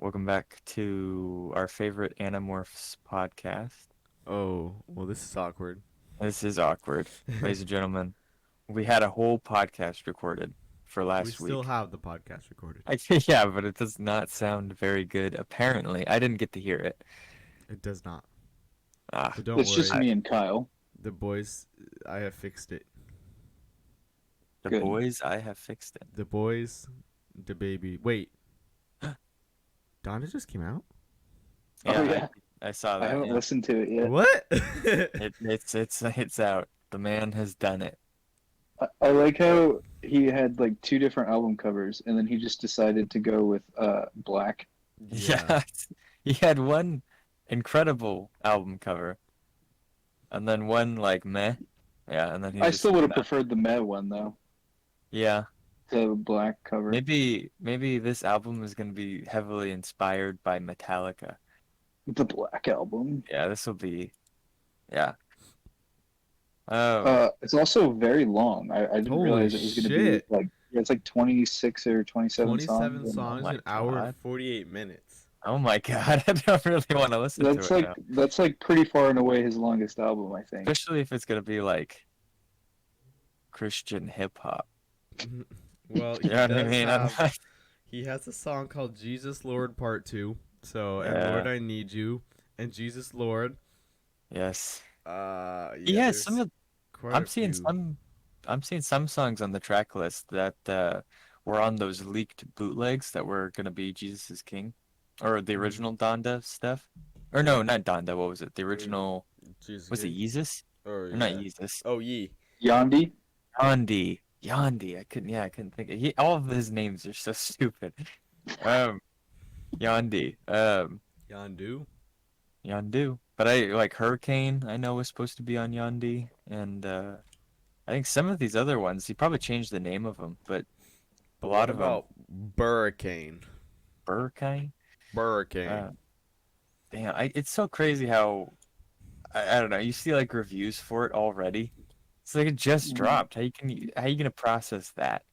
Welcome back to our favorite Animorphs podcast. Oh, well, this is awkward. This is awkward, ladies and gentlemen. We had a whole podcast recorded for We last still week. have the podcast recorded. Yeah, but it does not sound very good. Apparently, I didn't get to hear it. It does not. Ah, But don't It's just worry. I, me and Kyle. The boys, I have fixed it. the Good. boys, I have fixed it. The boys, the baby. Wait, Donna just came out? Oh Yeah, yeah, I saw I that. haven't Yeah, listened to it yet. What? it's out. The man has done it. I like how he had like two different album covers, and then he just decided to go with black. Yeah. Yeah, he had one incredible album cover, and then one like meh. Yeah, and then he I just still would have no. preferred the Meh one though, Yeah, the black cover. maybe this album is gonna be heavily inspired by Metallica. The black album. Yeah, this will be yeah. It's also very long. I didn't Holy realize it was going to be shit. like it's like 26 or 27 songs. 27 And Oh songs, my an hour and God. 48 minutes. Oh my God. I don't really want to listen to it now. that's like pretty far and away his longest album, I think. Especially if it's gonna be like Christian hip hop. Well, You he know what I does mean? have. He has a song called Jesus Lord Part 2. So, and Lord, Yeah. I Need You. And Jesus Lord. Yes. Yeah, Yeah, some there's of quite I'm a seeing few. some songs on the track list that were on those leaked bootlegs that were gonna be Jesus is King, or the Mhm. original Donda stuff. Or no, Yeah. not Donda. What was it? The Or original Jesus was it King. Yeezus? Or Or not yeah. Yeezus? Oh, Yee. Yandi. Yandi. Yandi. I couldn't think. All of his names are so stupid. Um, Yandi. Yandu. Yondu. But I like Hurricane. I know was supposed to be on Yandi, and I think some of these other ones, he probably changed the name of them, but a But lot what of them, about Hurricane? Hurricane. Hurricane. Uh, damn, it's so crazy how I don't know. You see like reviews for it already. It's like it just Mhm. dropped. How you gonna process that?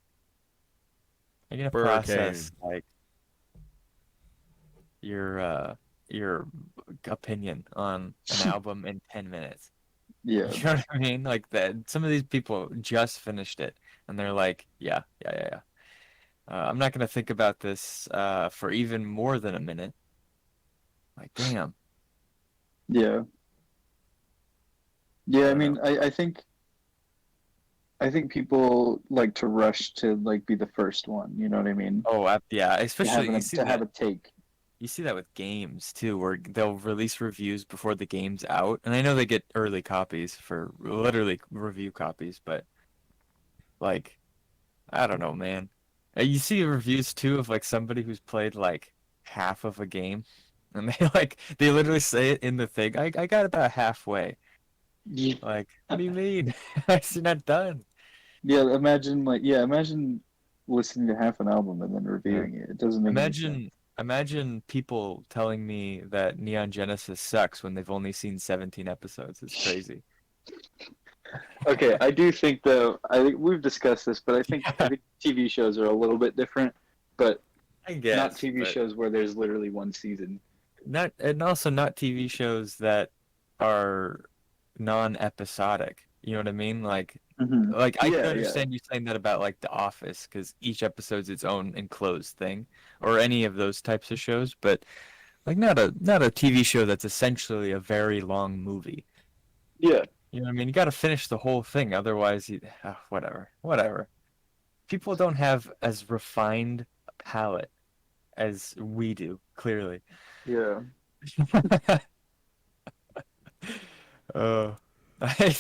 How you gonna process Hurricane. like your your opinion on an album in 10 minutes? Yeah. You know what I mean? Like that. Some of these people just finished it, and they're like, yeah. I'm not gonna think about this for even more than a minute. Like, damn. Yeah. I Yeah, I don't know. mean, I think people like to rush to like be the first one. You know what I mean? Oh, yeah. Especially To have a take. you see that with games too, where they'll release reviews before the game's out, and I know they get early copies for literally review copies, but like, I don't know, man. You see reviews too of like somebody who's played like half of a game, and they literally say it in the thing. I got about halfway. Yeah, Like, what do you mean? I'm still not done. imagine listening to half an album and then Yeah. reviewing it. It doesn't make any sense. Imagine people telling me that Neon Genesis sucks when they've only seen 17 episodes. It's crazy. Okay, I do think though. I think we've discussed this, but I Yeah, think TV shows are a little bit different, but I not guess, TV but shows where there's literally one season. not and also not TV shows that are non-episodic. You know what I mean? Hmm. Like I can Yeah, yeah, understand you saying that about like The Office because each episode's its own enclosed thing, or any of those types of shows, but like not a TV show that's essentially a very long movie. yeah, You know what I mean? You got to finish the whole thing, otherwise whatever. People don't have as refined a palate as we do, clearly. yeah. Uh, I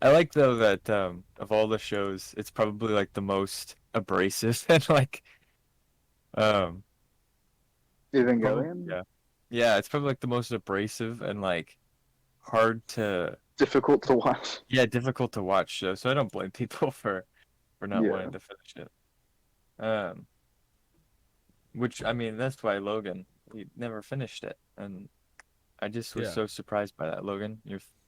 I like though that of all the shows, it's probably like the most abrasive and like um probably Evangelion, yeah, it's probably like the most abrasive and like hard to difficult to watch. difficult to watch show. So I don't blame people for not Yeah, wanting to finish it. Um, which I mean that's why Logan he never finished it, and I just was Yeah. so surprised by that. Logan,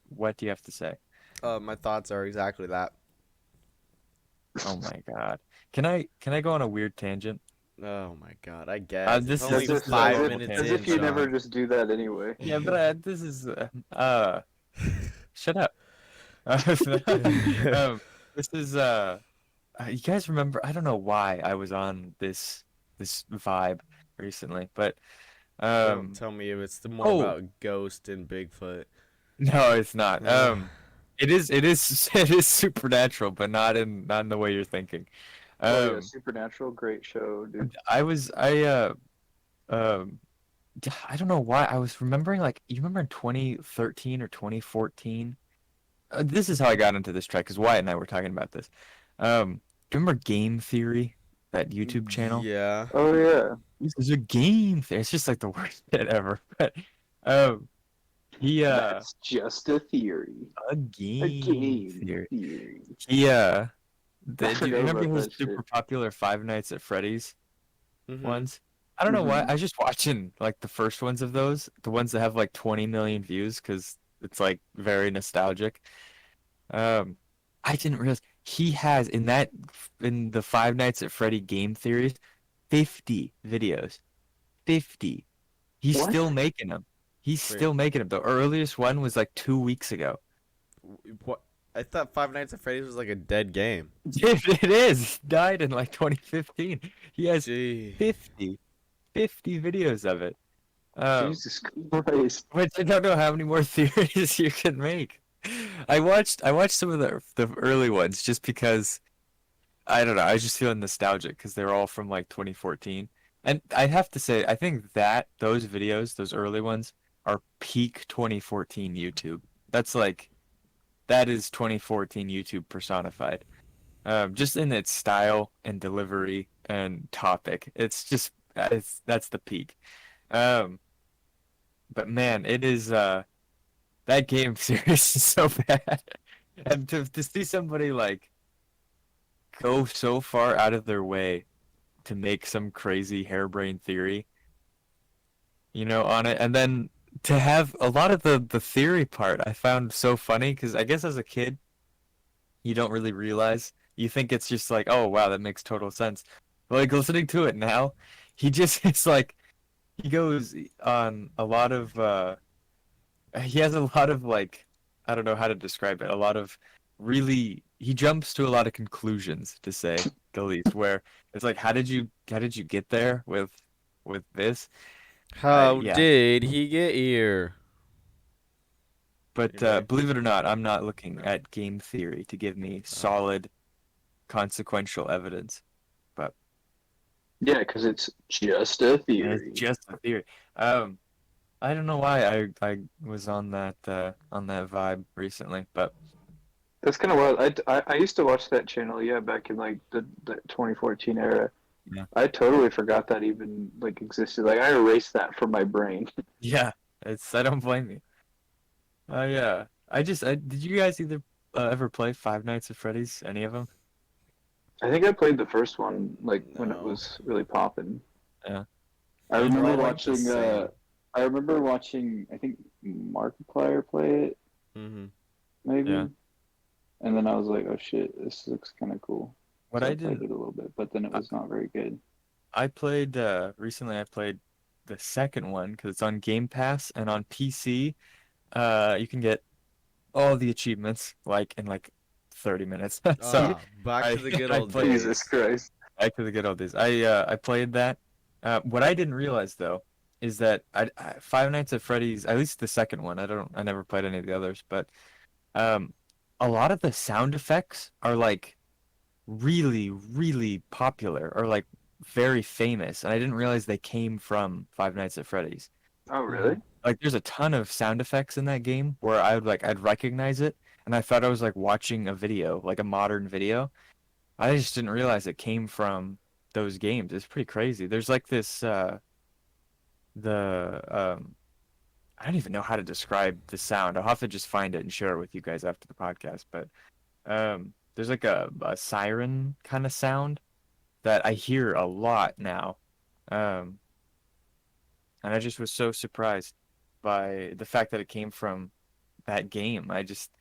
what do you have to say? My thoughts are exactly that. Oh my God. Can I go on a weird tangent? Oh my god, I guess. It's This is only As this if, is a as 5 if, total minutes as tangent, in, if you but never Sean. just do that anyway. yeah, but this is shut up. Um, this is you guys remember? I don't know why I was on this vibe recently, but Don't um, tell me if it's more oh about Ghost and Bigfoot. no, it's not. Uh, It is it is supernatural, but not in the way you're thinking. Oh yeah, Um, Supernatural, great show, dude. I um I don't know why I was remembering like you remember in 2013 or 2014. This is how I got into this track because Wyatt and I were talking about this. Do you remember Game Theory, that YouTube channel? yeah. Oh yeah, This is a game theory. It's just like the worst shit ever. But um, he that's just a theory. a A game game theory. theory. He I do you forgot remember about his that super shit. popular Five Nights at Freddy's Mm-hmm. ones? I don't know why. Hmm. I was just watching like the first ones of those, the ones that have like 20 million views, because it's like very nostalgic. Um, I didn't realize he has in the Five Nights at Freddy game theories, 50 videos. 50. He's What? still making them. He's Wait, still making them. The earliest one was like 2 weeks ago. what? I thought Five Nights at Freddy's was like a dead game. It is. Died in like 2015. He has Gee. 50, 50 videos of it. Um, Jesus Christ. which I don't know how many more theories you can make. I watched some of the early ones just because I don't know. I was just feeling nostalgic because they're all from like 2014. And I have to say, I think that those videos, those early ones, are peak 2014 YouTube. That's like that is 2014 YouTube personified. Just in its style and delivery and topic. It's just that's the peak. Um, but man, it is that game series is so bad. And to see somebody like go so far out of their way to make some crazy harebrained theory, on it. And then to have a lot of the theory part I found so funny because I guess as a kid, you don't really realize. You think it's just like, oh wow, that makes total sense. But like listening to it now, he just it's like he goes on a lot of he has a lot of like I don't know how to describe it. A lot of really he jumps to a lot of conclusions to say the least where it's like how did you get there with this? How Yeah. did he get here? But Anyway, believe it or not, I'm not looking at game theory to give me uh, solid consequential evidence. But Yeah, because it's just a it's theory. just a theory. Um, I don't know why I was on that vibe recently, but That's kind of wild. I used to watch that channel, yeah, back in like the 2014 era. yeah, I totally forgot that even like existed. Like I erased that from my brain. yeah, it's I don't blame you. Yeah, did you guys either ever play Five Nights at Freddy's? Any of them? I think I played the first one like when it no. was really popping. Yeah, I They're remember all like the watching. same. I remember watching. I think Markiplier play it, Mm-hmm. yeah. maybe, and then I was like, "Oh shit, this looks kind of cool." What So I I played didn't, it a little bit, but then it I, was not very good. I played recently. I played the second one because it's on Game Pass and on PC. You can get all the achievements like in like 30 minutes. So Ah, back to I the good I old played Jesus days. Christ! back to the good old days. I played that. What I didn't realize though is that Five Nights at Freddy's, at least the second one. I never played any of the others, but um, a lot of the sound effects are like really, really popular or like very famous, and I didn't realize they came from Five Nights at Freddy's. Oh Mm-hmm. really? Like there's a ton of sound effects in that game where I'd recognize it, and I thought I was like watching a video, like a modern video. I just didn't realize it came from those games. It's pretty crazy. There's like this the I don't even know how to describe the sound. I'll have to just find it and share it with you guys after the podcast. But there's like a siren kind of sound that I hear a lot now. Um, and I just was so surprised by the fact that it came from that game. I just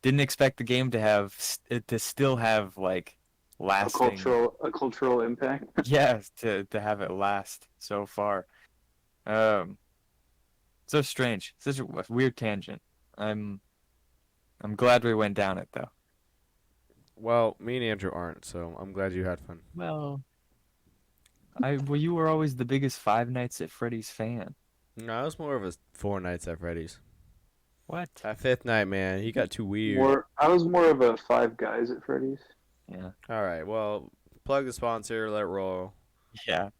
didn't expect the game to have it to still have like lasting. A cultural impact. Yes, to have it last so far. Um, so strange. Such a weird tangent. I'm I'm glad we went down it though. Well, me and Andrew aren't, so I'm glad you had fun. Well, you were always the biggest Five Nights at Freddy's fan. No, I was more of a Four Nights at Freddy's. What? That fifth night, man, he got too weird. I was more of a Five Guys at Freddy's. Yeah. All right, well, plug the sponsor, let it roll. Yeah.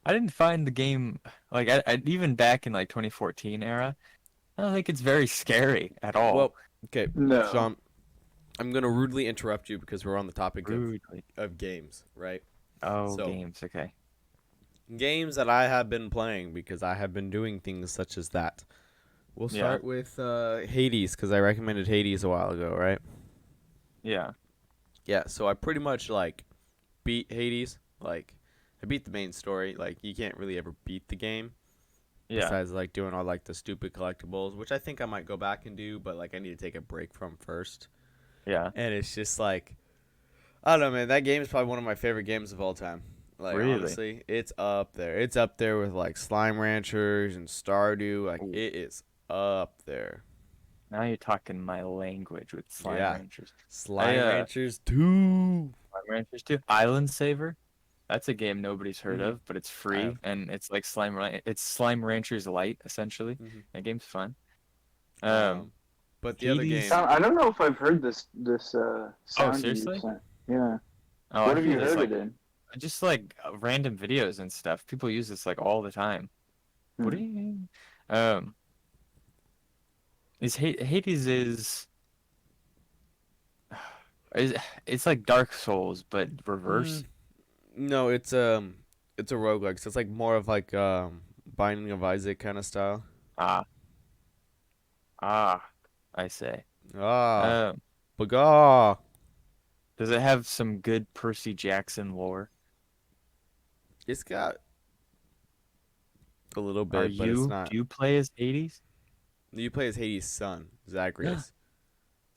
I didn't find the game like I even back in like 2014 era. I don't think it's very scary at all. Well, okay, so No. I'm gonna rudely interrupt you because we're on the topic Rudely. of games, right? Oh, So, games. Okay. games that I have been playing because I have been doing things such as that. We'll Yeah. start with Hades because I recommended Hades a while ago, right? Yeah. Yeah, so I pretty much like beat Hades. Like I beat the main story. Like you can't really ever beat the game Yeah. besides like doing all like the stupid collectibles, which I think I might go back and do, but like I need to take a break from first. Yeah. And it's just like I don't know, man. That game is probably one of my favorite games of all time. Like Really? honestly, it's up there. It's up there with like Slime Ranchers and Stardew. Like Ooh. it is up there. Now you're talking my language with Slime Yeah, Ranchers. Slime Ranchers 2. Slime Ranchers too. Island Saver. That's a game nobody's heard Mm-hmm. of, but it's I free have. and it's like it's Slime Ranchers Light essentially. Mm-hmm. That game's fun. Um, Um, but the other Hades. game, I don't know if I've heard this Oh, sound you seriously? sent. Yeah. Oh, What I have hear you this heard like it in? just like random videos and stuff. People use this like all the time. What do Hmm. you mean? Um, is Hades is it's like Dark Souls but mm, reverse. no, it's a roguelike. So it's like more of like Binding of Isaac kind of style. Ah, I say. Ah, Um, baga. does it have some good Percy Jackson lore? It's got a little Are bit, but it's you not. do you play as Hades? You play as Hades' son, Zagreus.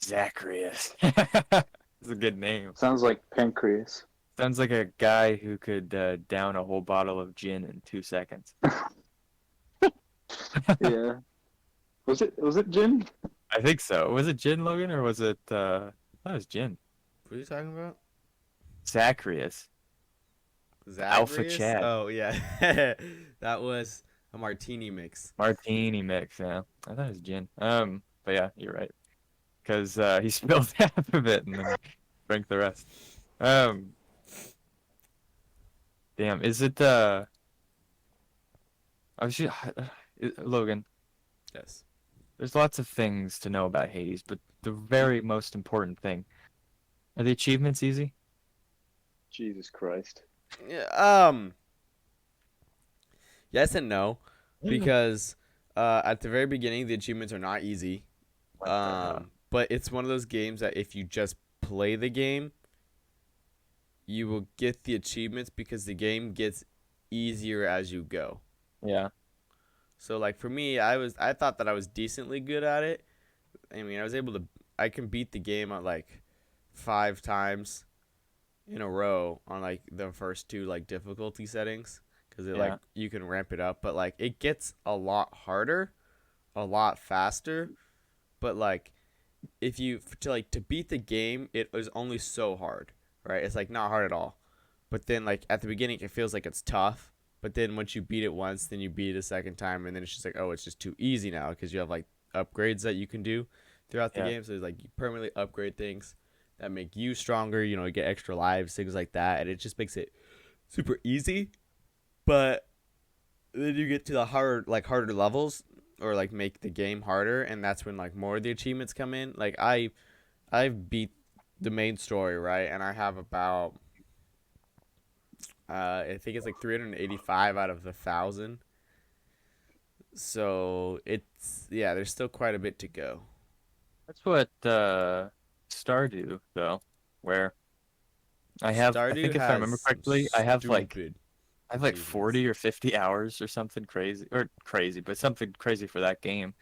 Zacharias. It's a good name. Sounds like pancreas. Sounds like a guy who could down a whole bottle of gin in 2 seconds. Yeah. Was it Jin? I think so. Was it gin, Logan, or was it that was gin. What are you talking about? Zacharias. Alpha Zagreus? Chad. Oh yeah, that was a martini mix. Martini mix, yeah. I thought it was gin. But yeah, you're right. Because he spilled half of it and then drank the rest. Um, damn, is it I was just, Logan, Yes. there's lots of things to know about Hades, but the very most important thing, are the achievements easy? Jesus Christ. Yeah, yes and no, because at the very beginning the achievements are not easy. What the hell? But it's one of those games that if you just play the game, you will get the achievements because the game gets easier as you go. Yeah, So like for me, I thought that I was decently good at it. I mean, I can beat the game at like 5 times in a row on like the first two like difficulty settings because it like yeah, you can ramp it up, but like it gets a lot harder, a lot faster. But like if you to beat the game, it is only so hard, right? It's like not hard at all. But then like at the beginning, it feels like it's tough. But then once you beat it once, then you beat it a second time, and then it's just like, oh, it's just too easy now because you have like upgrades that you can do throughout the yeah, game. So it's like you permanently upgrade things that make you stronger. You know, you get extra lives, things like that, and it just makes it super easy. But then you get to the harder levels, or like make the game harder, and that's when like more of the achievements come in. Like I've beat the main story, right, and I have about I think it's like 385 out of 1,000. So it's yeah, there's still quite a bit to go. that's what Stardew though, where I Stardew think if I has remember some correctly, stupid I have like achievements. 40 or 50 hours or something crazy, or crazy, but something crazy for that game.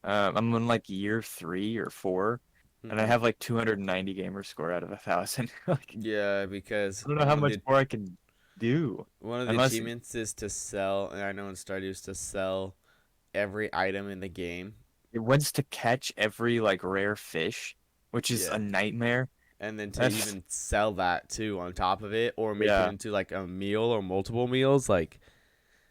I'm on like year 3 or 4, and I Hmm. have like 290 gamer score out of 1,000. Like, Yeah, because I don't know how much more I can do. one of the Unless achievements is to sell, and I know in Stardew is to sell every item in the game. it wants to catch every like rare fish, which is Yeah. a nightmare. And then to That's even sell that too on top of it, or make it yeah, into like a meal or multiple meals, like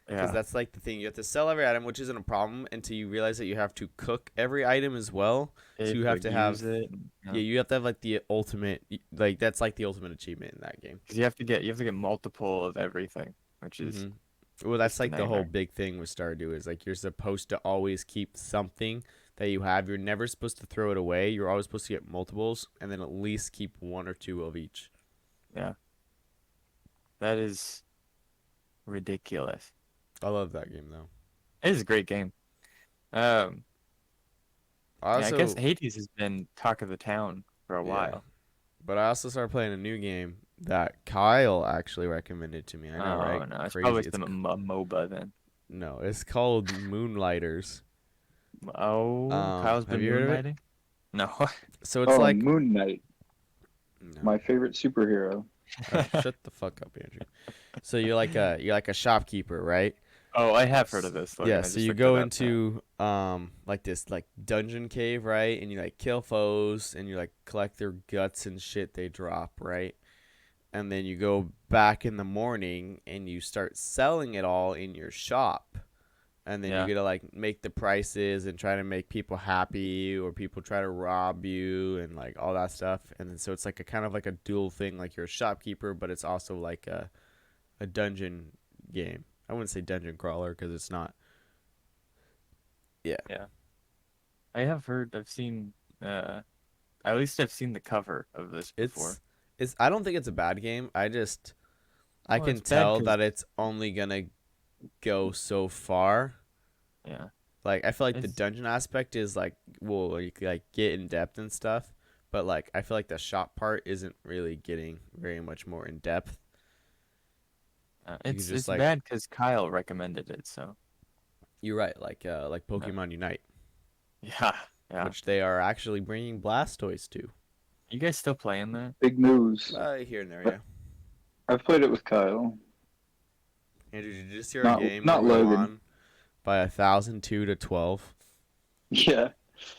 because yeah. that's like the thing. You have to sell every item, which isn't a problem until you realize that you have to cook every item as well. You So have you to have like to have, use it. yeah, you have to have like the ultimate, like that's like the ultimate achievement in that game. Because you have to get multiple of everything, which is Hmm. Well, that's just a like the whole nightmare. big thing with Stardew is like you're supposed to always keep something that you have. You're never supposed to throw it away. You're always supposed to get multiples, and then at least keep one or two of each. Yeah, that is ridiculous. I love that game though. It is a great game. Um, I yeah, I guess also, Hades has been talk of the town for a yeah, while. but I also started playing a new game that Kyle actually recommended to me. I know, Oh right? no, it's probably Crazy. some MOBA then. No, it's called Moonlighters. Oh, Kyle's Have been you heard of it? moonlighting? No. So it's Oh, like, Moon Knight, no, my favorite superhero. shut the fuck up, Andrew. So you're like a shopkeeper, right? Oh, I have heard of this. Look, Yeah, and I so just you looked it go up now. into like this like dungeon cave, right? And you like kill foes and you like collect their guts and shit they drop, right? And then you go back in the morning and you start selling it all in your shop. And then you Yeah. get to like make the prices and try to make people happy or people try to rob you and like all that stuff. And then so it's like a kind of like a dual thing, like you're a shopkeeper, but it's also like a dungeon game. I wouldn't say dungeon crawler because it's not. Yeah. Yeah. I have heard, I've seen, at least I've seen the cover of this before. It's I don't think it's a bad game. I Well, can it's bad tell because, that it's only gonna go so far. yeah, Like I feel like the it's, dungeon aspect is like well you can like get in depth and stuff, but like I feel like the shop part isn't really getting very much more in depth. You can just it's like bad because Kyle recommended it, so, you're right, like uh, Pokemon Unite, yeah, yeah. which they are actually bringing Blastoise to. You guys still playing that? Big news. Here and there, I- yeah. I've played it with Kyle. Andrew, did you just hear a Not game where not we Logan. won by 1,002 to 12? Yeah,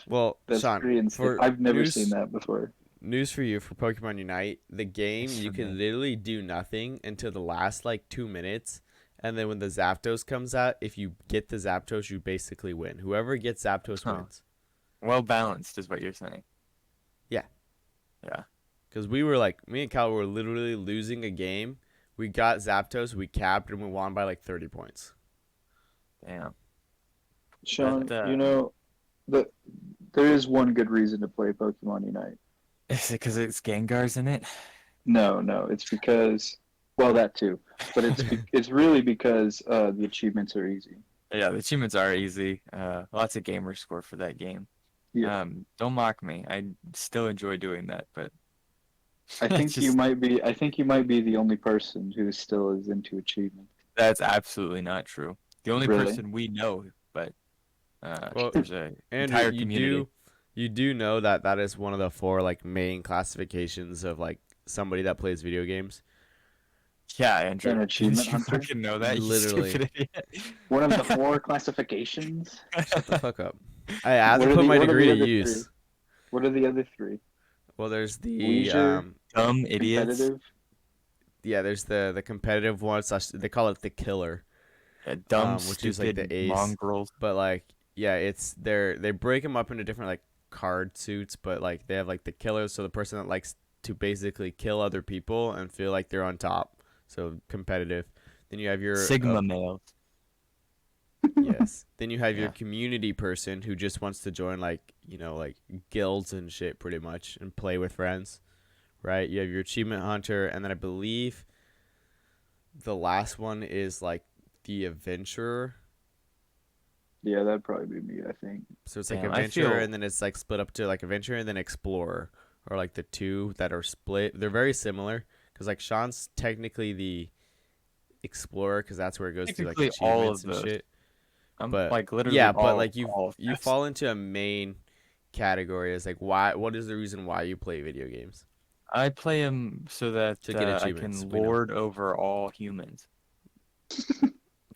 Well, that's Sean, pretty insane. for I've never seen that before. news for you for Pokemon Unite, the game It's you so can good. literally do nothing until the last like 2 minutes, and then when the Zapdos comes out, if you get the Zapdos, you basically win. Whoever gets Zapdos Huh. wins. Well balanced is what you're saying. Yeah, Yeah. because we were like me and Cal were literally losing a game. We got Zapdos, we capped, and we won by like 30 points. Damn. Sean, That, you know, the there is one good reason to play Pokemon Unite. is it because it's Gengar's in it? No, no, it's because, well, that too, but it's really because the achievements are easy. Yeah, the achievements are easy. Lots of gamer score for that game. Yeah, Don't mock me. I still enjoy doing that, but I it's think you just might be. I think you might be the only person who still is into achievements. that's absolutely not true. The only Really? person we know, but Well, there's a Andrew, entire community. you do know that that is one of the four like main classifications of like somebody that plays video games. Yeah, Andrew. An Didn't achievement you hunter? fucking know that, you Literally, stupid idiot? One of the four classifications? shut the fuck up. I had to What are put the my what are degree the to other three? use. What are the other three? Well, there's the Leisure, Dumb idiots. competitive. yeah, there's the competitive one. Slash, they call it the killer, Yeah, dumb, which is like stupid the ace. mongrels. But like, yeah, it's they break them up into different like card suits. But like, they have like the killer, so the person that likes to basically kill other people and feel like they're on top. So competitive. Then you have your Sigma males. yes. Then you have your Yeah. community person who just wants to join like like guilds and shit pretty much and play with friends, right? You have your achievement hunter, and then I believe the last one is like the adventurer. Yeah, that'd probably be me. I think. So it's like Damn, I adventurer, feel and then it's like split up to like adventurer and then explorer, or like the two that are split. They're very similar because like Sean's technically the explorer because that's where it goes through like technically all achievements of and those. shit. I'm But like literally yeah, but like all of you that. fall into a main category is like why? What is the reason why you play video games? I play him so that To get I achievements. can We know. lord over all humans.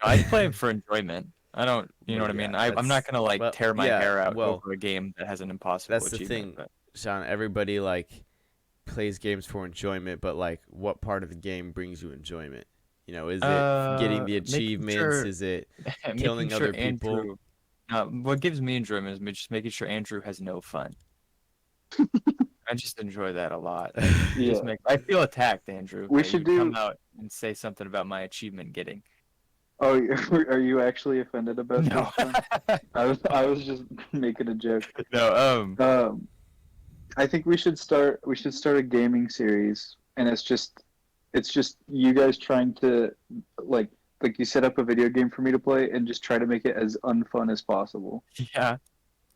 I play him for enjoyment. I don't, you know Well, what I yeah, mean? I'm not gonna like well, tear my yeah, hair out well, over a game that has an impossible that's the achievement. thing, But Sean. Everybody like plays games for enjoyment, but like, what part of the game brings you enjoyment? Is it getting the making achievements? sure, Is it making killing sure other people? Andrew. What gives me enjoyment is just making sure Andrew has no fun. I just enjoy that a lot. You just Yeah, make. I feel attacked, Andrew, we that should you come do. out and say something about my achievement getting. Oh, are you actually offended about this No. one? I was just making a joke. No. Um, I think we should start a gaming series, and it's just you guys trying to like you set up a video game for me to play and just try to make it as unfun as possible. Yeah.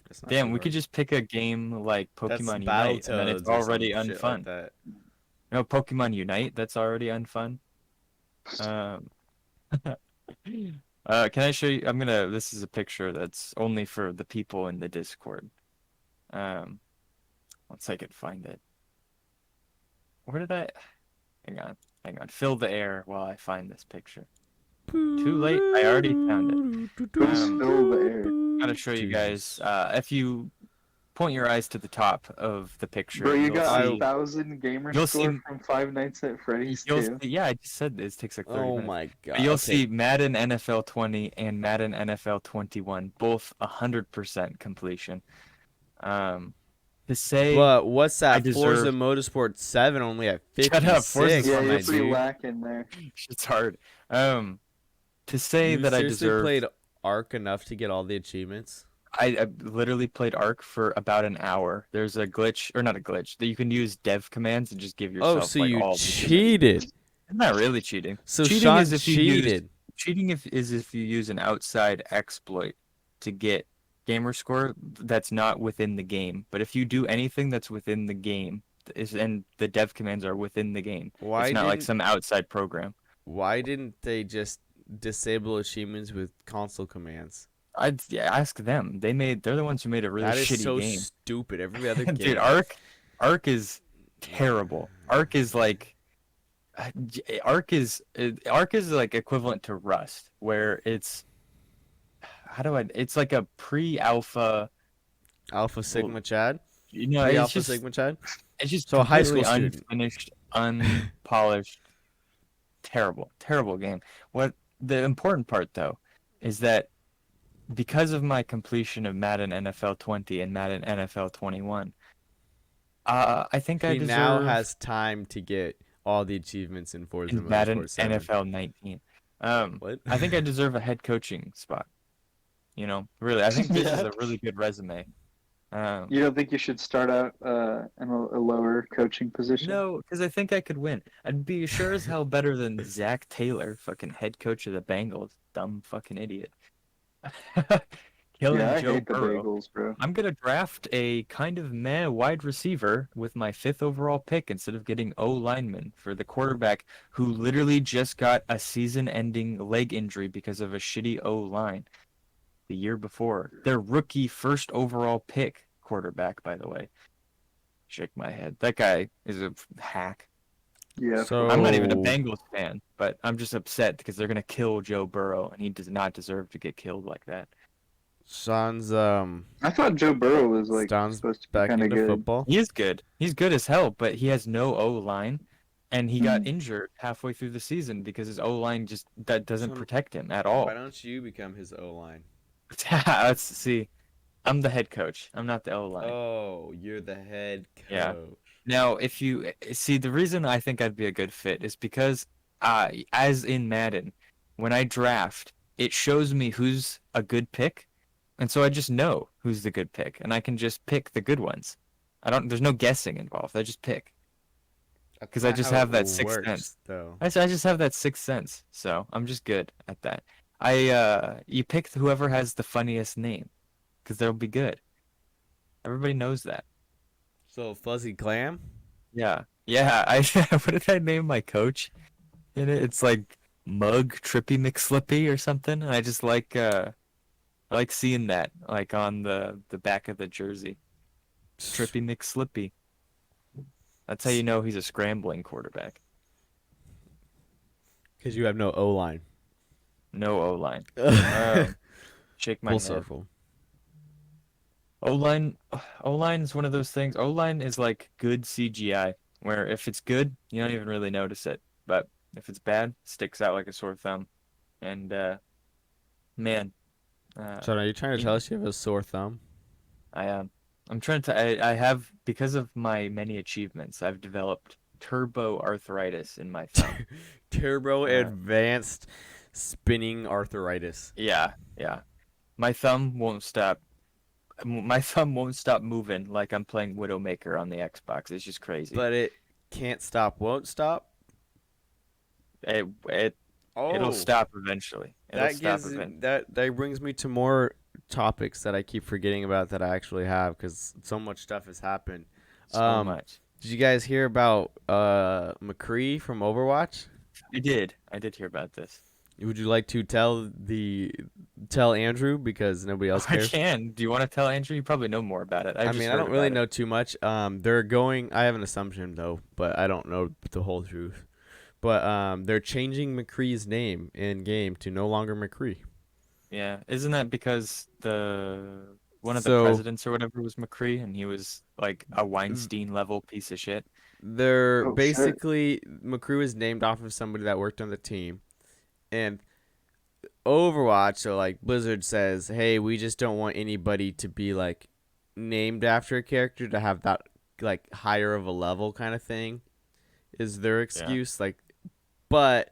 It's not Damn, too we could hard. just pick a game like That's Pokemon Unite, and then it's Battletoads or some already shit like unfun. that. No, Pokemon Unite, that's already unfun. Um, can I show you? This is a picture that's only for the people in the Discord. Um, once I can find it. Where did I? Hang on, hang on. Fill the air while I find this picture. Too late. I already found it. Who's fill the air? I'm gonna show you guys. Jesus. If you point your eyes to the top of the picture, Bro, you you'll got a see. 1,000 gamer You'll score see. from Five Nights at Freddy's You'll too. see. Yeah, I just said this takes like 30 Oh minutes. my But god. you'll Okay. see Madden NFL 20 and Madden NFL 21, both 100% completion. To say But what's I that? Forza deserve. Motorsport 7 only at Shut up, Forza's 56, Yeah, fun, you're my my pretty dude. lacking there. It's hard. To say You that I seriously deserve. played Ark enough to get all the achievements? I literally played Ark for about an hour. There's a glitch, or not a glitch, that you can use dev commands and just give Oh, yourself so like you all the achievements. cheated. It's not really cheating. So Cheating Sean is if you use cheated. cheating is if you use an outside exploit to get gamer score that's not within the game. But if you do anything that's within the game, and the dev commands are within the game, it's Why not like didn't some outside program. why didn't they just disable achievements with console commands? I'd ask them. They're the ones who made a really That is shitty so game. stupid. Every other Dude, game. Arc is terrible. Arc is like Arc is like equivalent to Rust, where it's it's like a pre-alpha. Alpha Sigma Chad? It's Pre-Alpha just Sigma Chad? so So a high completely school student. unfinished, unpolished, terrible, terrible game. What the important part though is that because of my completion of Madden NFL 20 and Madden NFL 21, I think I He now deserve has time to get all the achievements in Forza in Madden Motorsport 7. NFL 19. What? I think I deserve a head coaching spot. Really, I think this is Yeah. a really good resume. You don't think you should start out in a lower coaching position? No, because I think I could win. I'd be sure as hell better than Zach Taylor, fucking head coach of the Bengals, dumb fucking idiot. Killing Yeah, I Joe hate the Burrow. Bagels, bro. I'm gonna draft a kind of meh wide receiver with my 5th overall pick instead of getting O lineman for the quarterback who literally just got a season-ending leg injury because of a shitty O line the year before. Their rookie 1st overall pick quarterback, by the way. Shake my head. That guy is a hack. Yeah. So- I'm not even a Oh. Bengals fan, but I'm just upset because they're gonna kill Joe Burrow, and he does not deserve to get killed like that. Sean's I thought Joe Burrow was like Sean's supposed to be back kind of into good. football. He is good. He's good as hell, but he has no O line, and he got Mhm. injured halfway through the season because his O line just that doesn't Son, protect him at all. Why don't you become his O line? Let's see. I'm the head coach. I'm not the O line. Oh, you're the head coach. Yeah. Now, if you see, the reason I think I'd be a good fit is because, as in Madden, when I draft, it shows me who's a good pick, and so I just know who's the good pick, and I can just pick the good ones. There's no guessing involved. I just pick. That's 'Cause I not just how have it that sixth works, sense. though. I just have that 6th sense, so I'm just good at that. You pick whoever has the funniest name, because they'll be good. Everybody knows that. So Fuzzy Clam? Mm-hmm. Yeah. What did I name my coach in it? It's like Mug Trippy McSlippy or something. And I just like seeing that like on the back of the jersey. Trippy McSlippy. That's how you know he's a scrambling quarterback. Because you have no O line. No O line. Shake my Full head. circle. O line, O line is one of those things. O line is like good CGI, where if it's good, you don't even really notice it, but if it's bad, it sticks out like a sore thumb. And man, uh, So are you trying to you tell us you have a sore thumb? I am. I'm trying to. I have because of my many achievements, I've developed turbo arthritis in my thumb. Turbo Uh, advanced spinning arthritis. yeah, yeah. My thumb won't stop. My thumb won't stop moving like I'm playing Widowmaker on the Xbox. It's just crazy. But it can't stop, won't stop. It'll Oh, stop eventually. It'll that stop gives eventually. that brings me to more topics that I keep forgetting about that I actually have because so much stuff has happened. So Um, much. did you guys hear about McCree from Overwatch? I did. I did hear about this. Would you like to tell Andrew because nobody else I cares? can. Do you want to tell Andrew? You probably know more about it. I've I just mean, I heard don't really about it. know too much. They're going. I have an assumption though, but I don't know the whole truth. But they're changing McCree's name in game to no longer McCree. Yeah. Isn't that because the one of the So presidents or whatever was McCree and he was like a th- Weinstein level piece of shit? they're Oh shit. basically McCree is named off of somebody that worked on the team, and Overwatch. So like Blizzard says, hey, we just don't want anybody to be like named after a character to have that like higher of a level kind of thing. Is their Yeah. excuse like, but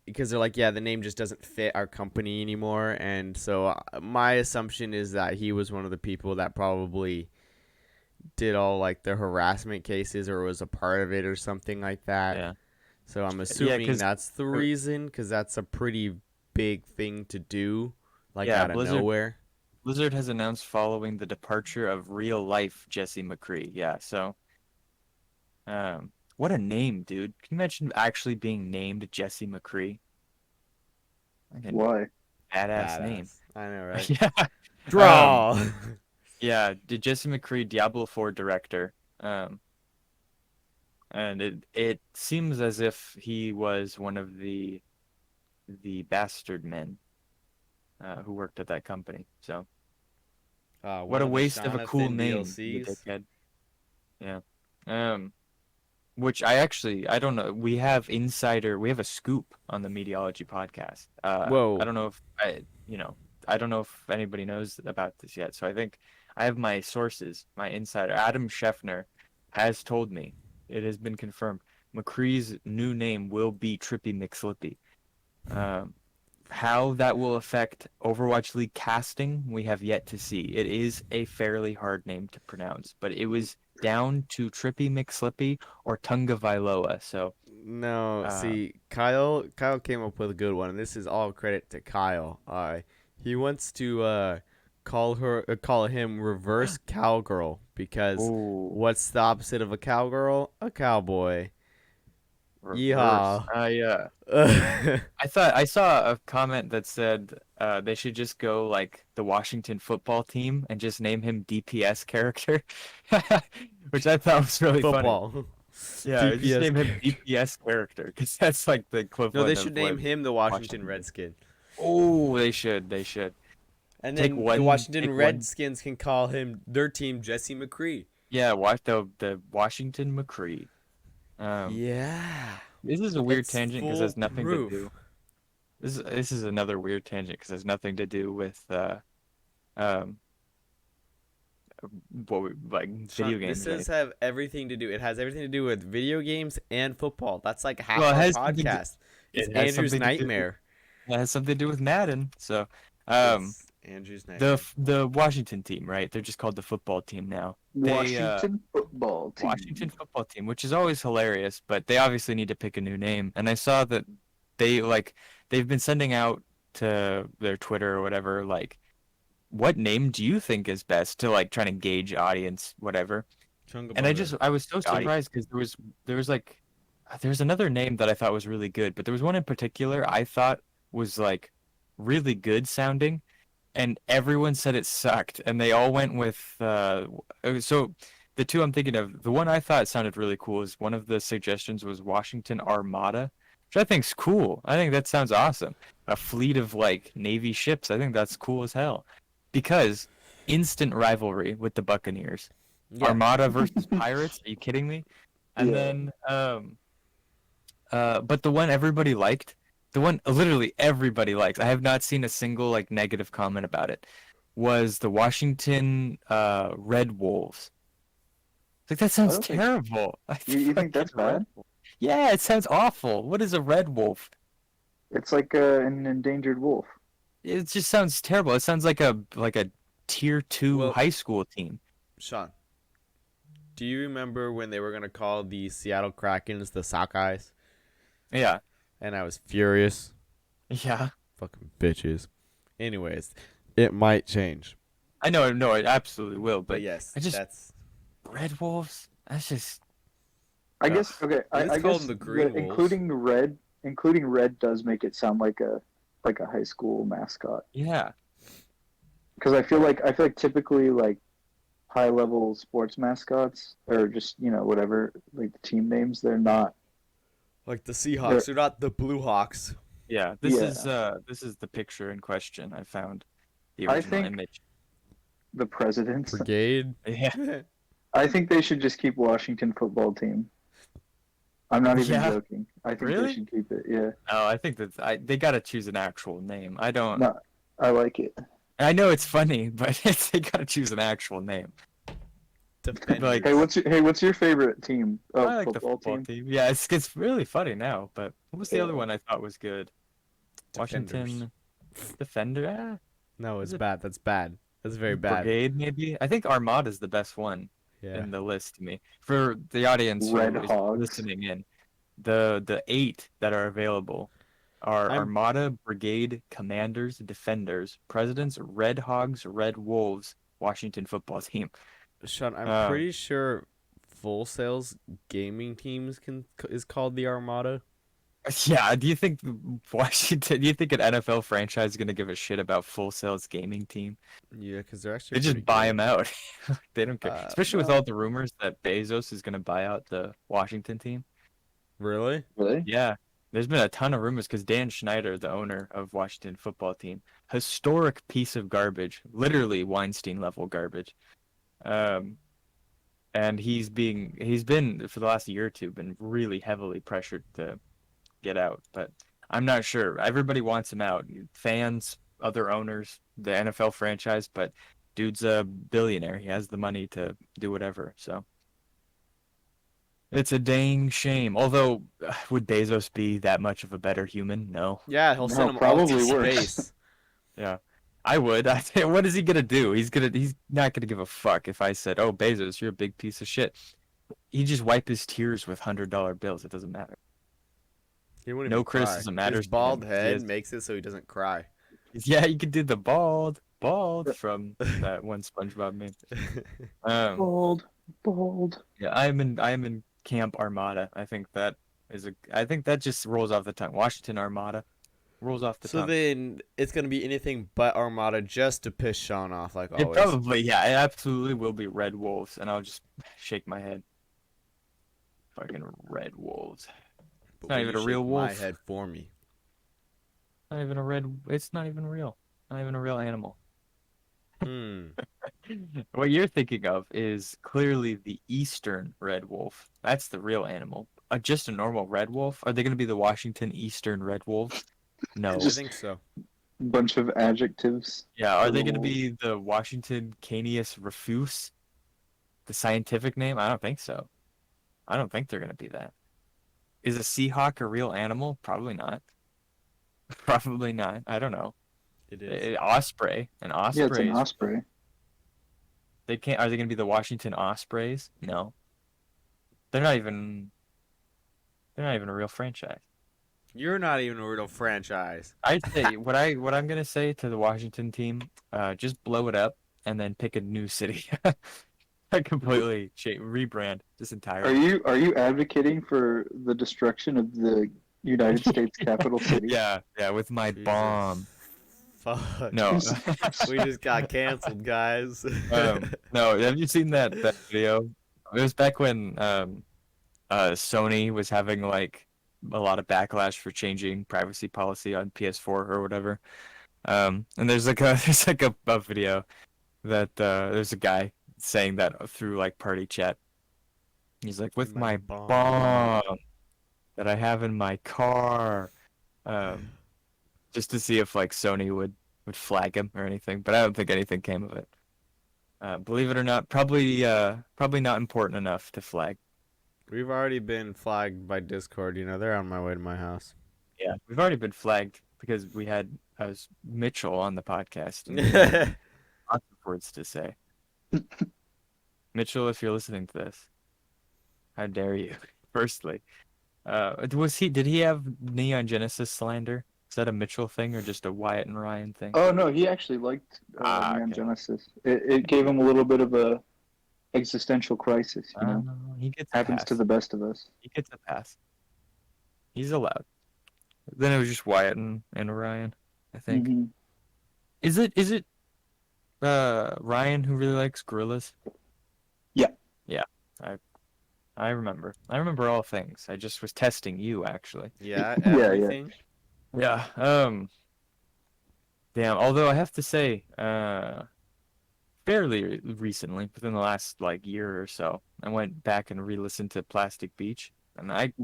because they're like, yeah, the name just doesn't fit our company anymore. And so my assumption is that he was one of the people that probably did all like the harassment cases or was a part of it or something like that. Yeah. So I'm Yeah, assuming because that's the reason because that's a pretty big thing to do, like yeah, out of Blizzard nowhere. Blizzard has announced following the departure of real life Jesse McCree. Yeah, so what a name, dude. Can you imagine actually being named Jesse McCree? Like a Why? badass name. Badass. I know, right? Yeah. Um, Draw. yeah, did Jesse McCree, Diablo 4 director. Um, and it seems as if he was one of the bastard men who worked at that company. So One what a of the waste of a cool Jonathan name, you DLCs. dickhead. Yeah. Um, which I don't know. We have a scoop on the Mediology podcast. I Whoa. don't know if I don't know if anybody knows about this yet. So I think I have my sources, my insider. Adam Scheffner has told me, it has been confirmed, McCree's new name will be Trippy McSlippy. Um, how that will affect Overwatch League casting, we have yet to see. It is a fairly hard name to pronounce, but it was down to Trippy McSlippy or Tunga Vailoa. So, No, uh, see, Kyle came up with a good one, and this is all credit to Kyle. He wants to call him reverse cowgirl because ooh, what's the opposite of a cowgirl? A cowboy. reverse. Yeehaw. I thought I saw a comment that said they should just go like the Washington football team and just name him DPS character, which I thought was really funny. Football. Yeah, just DPS name him character. DPS character because that's like the No, they equivalent should of name what him the Washington Washington is. Redskin. Oh, they should. They should And take then the one. Washington Take one. Redskins can call him their team Jesse McCree. Yeah, watch the Washington McCree. Um, Yeah. this is a weird It's tangent because it has nothing to foolproof. do. This is another weird tangent because it has nothing to do with um like Sean, video this games or does anything. have everything to do. It has everything to do with video games and football. That's like half Well, our podcast. It's it has Andrew's something to do nightmare. it has something to do with Madden. So, um, It's Andrew's the nightmare. the Washington team, right? They're just called the football team now. They Washington football Washington team. football team, which is always hilarious, but they obviously need to pick a new name. And I saw that they they've been sending out to their Twitter or whatever, like, what name do you think is best to like try to gauge audience, whatever. And Chungabunga. I was so surprised because there was like there's another name that I thought was really good, but there was one in particular I thought was like really good sounding, and everyone said it sucked, and they all went with so the two I'm thinking of, the one I thought sounded really cool is one of the suggestions was Washington Armada, which I think's cool. I think that sounds awesome. A fleet of like Navy ships. I think that's cool as hell. Because instant rivalry with the Buccaneers. Yeah. Armada versus Pirates? Are you kidding me? And Yeah. then but the one everybody liked, the one literally everybody liked, I have not seen a single like negative comment about it, was the Washington Red Wolves. Like that I sounds don't think terrible. I you think that's fucking Red bad? Wolf. Yeah, it sounds awful. What is a red wolf? It's like an endangered wolf. It just sounds terrible. It sounds like a tier 2 Well, high school team. Sean, do you remember when they were gonna call the Seattle Krakens the Sockeyes? Yeah. And I was furious. Yeah. Fucking bitches. Anyways, it might change. I know, no, it absolutely will, But but yes, I just that's. red wolves? That's just I ugh. guess okay. Let's I call guess them the Green Wolves. including red does make it sound like a high school mascot. Yeah. Because I feel like typically like high level sports mascots or just whatever like the team names, they're not. Like the Seahawks. They're not the Blue Hawks. Yeah, this is the picture in question. I found the I original think image. the presidents. Brigade. Yeah. I think they should just keep Washington football team. I'm not even Yeah. joking. I think Really? they should keep it. Yeah. Oh, I think they got to choose an actual name. I don't. No, I like it. I know it's funny, but they got to choose an actual name. Defenders. Like, What's your favorite team? Oh, I like the football team. Yeah, it's really funny now. But what was the other one I thought was good? Defenders. Washington Defender. No, it's Is it bad. That's bad. That's very bad. Brigade, maybe. I think Armada is the best one Yeah. in the list to me. For the audience who Red is Hogs. listening in, the 8 that are available are I'm- Armada, Brigade, Commanders, Defenders, Presidents, Red Hogs, Red Wolves, Washington football team. Sean, I'm pretty sure Full Sail's gaming teams is called the Armada. Yeah, do you think Washington? Do you think an NFL franchise is gonna give a shit about Full Sail's gaming team? Yeah, because they're actually They just pretty buy good. them out. They don't care, especially with no. all the rumors that Bezos is gonna buy out the Washington team. Really? Really? Yeah, there's been a ton of rumors because Dan Schneider, the owner of Washington football team, historic piece of garbage, literally Weinstein level garbage. And he's been for the last year or two been really heavily pressured to get out, but I'm not sure. Everybody wants him out. Fans, other owners, the NFL franchise, but dude's a billionaire. He has the money to do whatever. So it's a dang shame. Although, would Bezos be that much of a better human? No. Yeah, he'll No, send them all to probably worse. space. Yeah. I would. What is he gonna do? He's not gonna give a fuck if I said, "Oh, Bezos, you're a big piece of shit." He just wipe his tears with $100 bills. It doesn't matter. He wouldn't No even cry. criticism matters His to bald him. head makes it so he doesn't cry. Yeah, you could do the bald from that one SpongeBob meme. Bold. Yeah, I am in Camp Armada. I think that just rolls off the tongue. Washington Armada rolls off the So tongue. then it's gonna be anything but Armada just to piss Sean off, like It always. probably, yeah, it absolutely will be Red Wolves, and I'll just shake my head. Fucking Red Wolves. But not will even you a real shake wolf. My head for me. Not even a red. It's not even real. Not even a real animal. Hmm. What you're thinking of is clearly the Eastern red wolf. That's the real animal. Just a normal red wolf? Are they going to be the Washington Eastern red wolves? No. I Just- think so. Bunch of adjectives. Yeah, are for they the going to wolf. be the Washington Canis rufus? The scientific name? I don't think so. I don't think they're going to be that. Is a Seahawk a real animal? Probably not. Probably not. I don't know. It is. Osprey. An osprey. Yeah, it's an osprey. They can't. Are they going to be the Washington Ospreys? No. They're not even a real franchise. You're not even a real franchise. I'd say what I'm gonna say to the Washington team, just blow it up and then pick a new city. I completely rebrand this entirely. Are you advocating for the destruction of the United States capital city? Yeah, with my Jesus bomb. Fuck. No. We just got canceled, guys. No. Have you seen that video? It was back when Sony was having like a lot of backlash for changing privacy policy on PS4 or whatever. And there's like a there's like a video that there's a guy saying that through like party chat. He's like, with My my bomb. bomb that I have in my car, um, just to see if like Sony would flag him or anything. But I don't think anything came of it. Believe it or not, probably not important enough to flag. We've already been flagged by Discord. They're on my way to my house. Yeah, we've already been flagged because we had Mitchell on the podcast and he had lots of words to say. Mitchell, if you're listening to this, how dare you? Firstly, did he have Neon Genesis slander? Is that a Mitchell thing or just a Wyatt and Ryan thing? Oh no, he actually liked Neon Okay. Genesis. It gave him a little bit of a existential crisis. He gets a Happens pass. to the best of us. He gets a pass. He's allowed. Then it was just Wyatt and Ryan, I think. Mhm. Is it Ryan who really likes gorillas? Yeah. Yeah. I remember. I remember all things. I just was testing you actually. Yeah, Yeah, yeah. everything. Yeah. Damn, although I have to say, fairly recently, within the last like year or so, I went back and re-listened to Plastic Beach, and I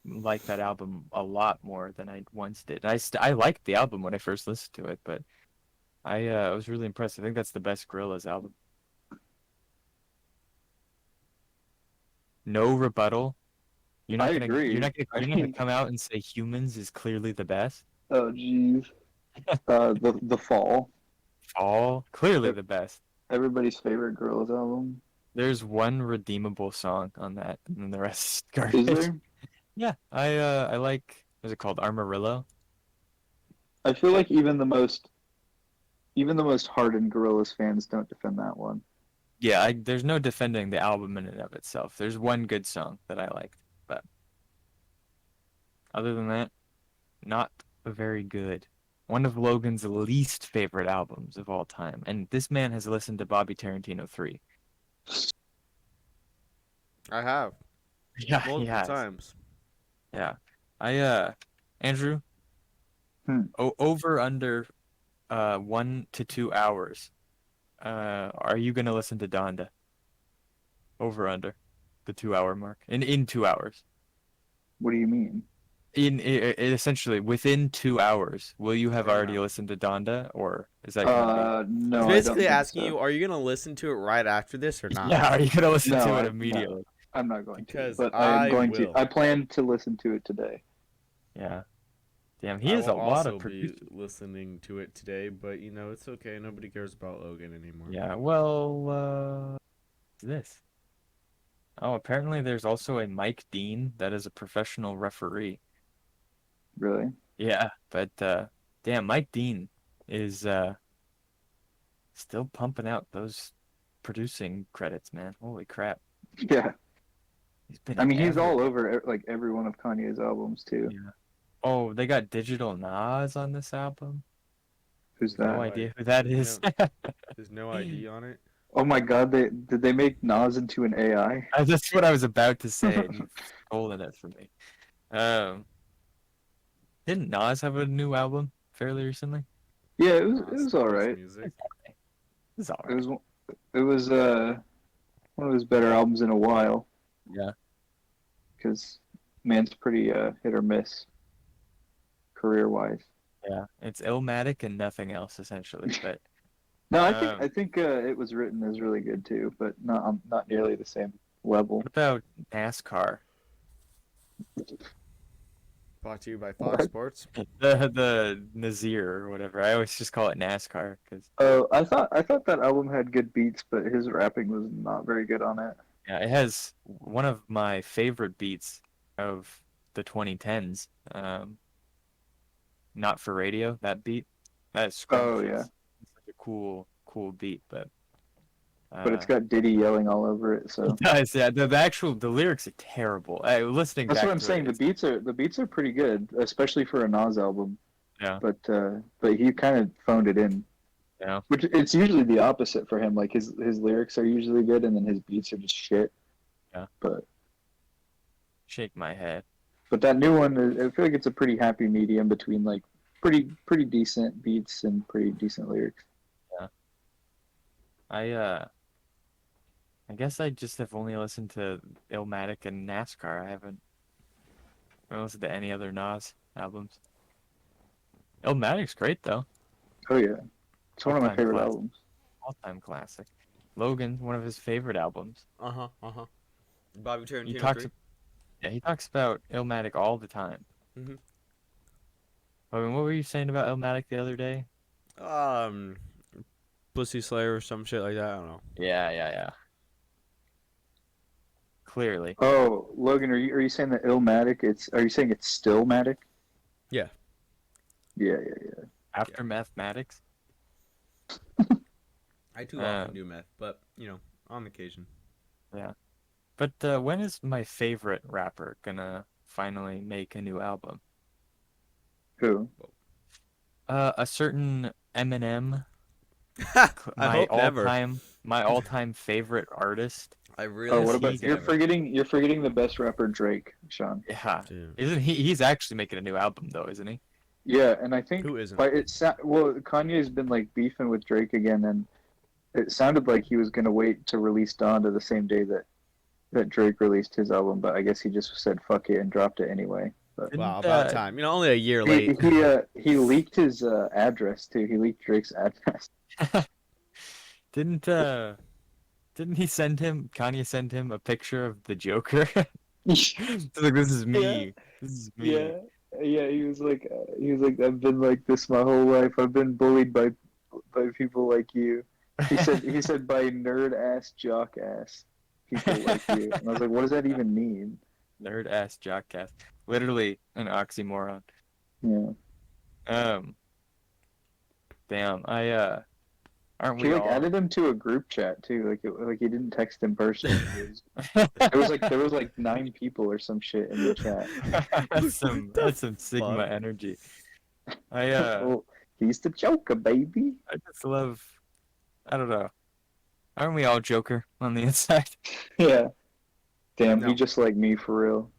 like that album a lot more than I once did. I liked the album when I first listened to it, but I was really impressed. I think that's the best Gorillaz album. No rebuttal. I agree. You're not gonna come out and say Humans is clearly the best. Oh jeez. The Fall, Fall, clearly the best. everybody's favorite Gorillaz album. There's one redeemable song on that, and then the rest is Is garbage. there? Yeah, I like. What's it called? Armorillo. I feel like even the most hardened Gorillaz fans don't defend that one. Yeah, there's no defending the album in and of itself. There's one good song that I liked, but other than that, not very good. One of Logan's least favorite albums of all time, and this man has listened to Bobby Tarantino 3. I have Yeah, he multiple has. times. Yeah, Andrew, Hmm. over under 1 to 2 hours. Are you gonna listen to Donda? Over under the 2 hour mark. In 2 hours. What do you mean? Essentially within 2 hours, will you have already Damn. listened to Donda, or is that gonna No, It's I don't basically think asking so. you, are you gonna listen to it right after this or be? not? Yeah, are you gonna listen No, to it no. immediately? I'm not going Because to, but I am I going will. to. I plan to listen to it today. Yeah. Damn, he I has a will lot also of be producers. listening to it today, but it's okay. Nobody cares about Logan anymore. Yeah, well, what's this? Oh, apparently there's also a Mike Dean that is a professional referee. Really? Yeah, but damn, Mike Dean is still pumping out those producing credits, man. Holy crap. Yeah. He's been I mean, he's all everywhere. over like every one of Kanye's albums too. Yeah. Oh, they got Digital Nas on this album. Who's There's No that? idea who that is. There's no ID on it. Oh my God! Did they make Nas into an AI? That's what I was about to say, and you've stolen it from me. Um, didn't Nas have a new album fairly recently? Yeah, it Nah, was still all makes right. music. It's all It right. was one of his better albums in a while Yeah. because man's pretty hit or miss career wise. Yeah. It's Illmatic and nothing else essentially, but No, um, I think it was written as really good too, but not nearly the same level. what about NASCAR? Brought to you by Fox What? Sports. The Nazir or whatever. I always just call it NASCAR because Oh, I thought that album had good beats, but his rapping was not very good on it. yeah, it has one of my favorite beats of the 2010s. Not for radio, that beat. That is Oh scrumptious. yeah, It's such a cool beat, but but it's uh got Diddy yelling all over it, so it does, yeah. The lyrics are terrible. Listening that's back what I'm to saying. it, The beats are pretty good, especially for a Nas album. Yeah, but he kind of phoned it in. yeah. Which it's usually the opposite for him. Like his lyrics are usually good, and then his beats are just shit. Yeah. But Shake my head. that new one, I feel like it's a pretty happy medium between like pretty decent beats and pretty decent lyrics. Yeah. I guess I just have only listened to Illmatic and NASCAR. I haven't listened to any other Nas albums. Illmatic's great though. Oh yeah, it's one of my All-time favorite classic. albums. All-time classic. Logan, one of his favorite albums. Uh-huh. Bobby He Tarantino talks 3. Yeah, he talks about Illmatic all the time. Mhm. I mean, what were you saying about Illmatic the other day? Um, Pussy Slayer or some shit like that. I don't know. Yeah. Clearly. Oh, Logan, are you saying that Illmatic? Are you saying it's Stillmatic? Yeah. Yeah. After mathematics? I too Uh, often do meth, but on occasion. yeah. But when is my favorite rapper gonna finally make a new album? Who? A certain Eminem, I hope never. my all-time favorite artist. I Oh, really what Is hope about he he you're never. forgetting the best rapper Drake, Sean. Yeah. Dude. Isn't he? He's actually making a new album though, isn't he? Yeah, and I think Who isn't? but well, Kanye's been like beefing with Drake again, and it sounded like he was gonna wait to release Donda the same day that Drake released his album, but I guess he just said fuck it and dropped it anyway. But Wow, Didn't about time. Only a year late. he leaked his address too. He leaked Drake's address. didn't didn't Kanye send him a picture of the Joker? He's like, this is Yeah, me. This is me. yeah, yeah. He was like, I've been like this my whole life. I've been bullied by people like you. He said by nerd ass jock ass people like you. And I was like, what does that even mean? Nerd ass jockcast. Literally an oxymoron. Yeah. Um, damn. Aren't She we like all? added him to a group chat too. Like he didn't text him personally. There was like 9 people or some shit in the chat. That's some Sigma Fuck. energy. I uh Oh, he's the Joker, baby. I just love I don't know. Aren't we all Joker on the inside? Yeah. Damn, he No. just like me for real.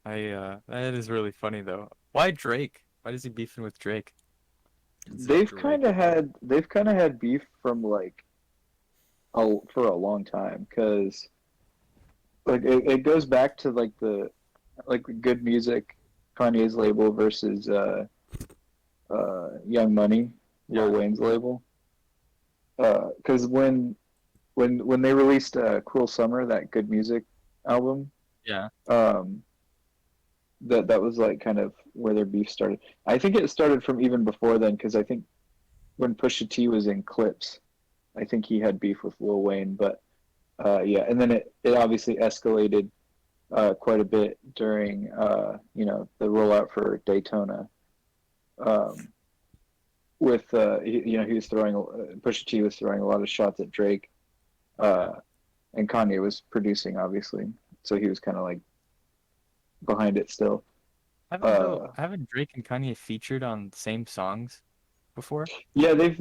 That is really funny though. Why Drake? Why is he beefing with Drake? It's a Drake. They've kind of had beef from like for a long time because like it goes back to like the like good music Kanye's label versus Young Money, Lil Yeah. Wayne's label. Because when they released Cruel Summer, that good music album, Yeah. um, that was like kind of where their beef started. I think it started from even before then because I think when Pusha T was in Clips, I think he had beef with Lil Wayne, but yeah, and then it obviously escalated quite a bit during the rollout for Daytona. Um, with he was throwing Pusha T was throwing a lot of shots at Drake, Yeah. and Kanye was producing obviously, so he was kind of like behind it still. Uh, Haven't Drake and Kanye featured on the same songs before? they've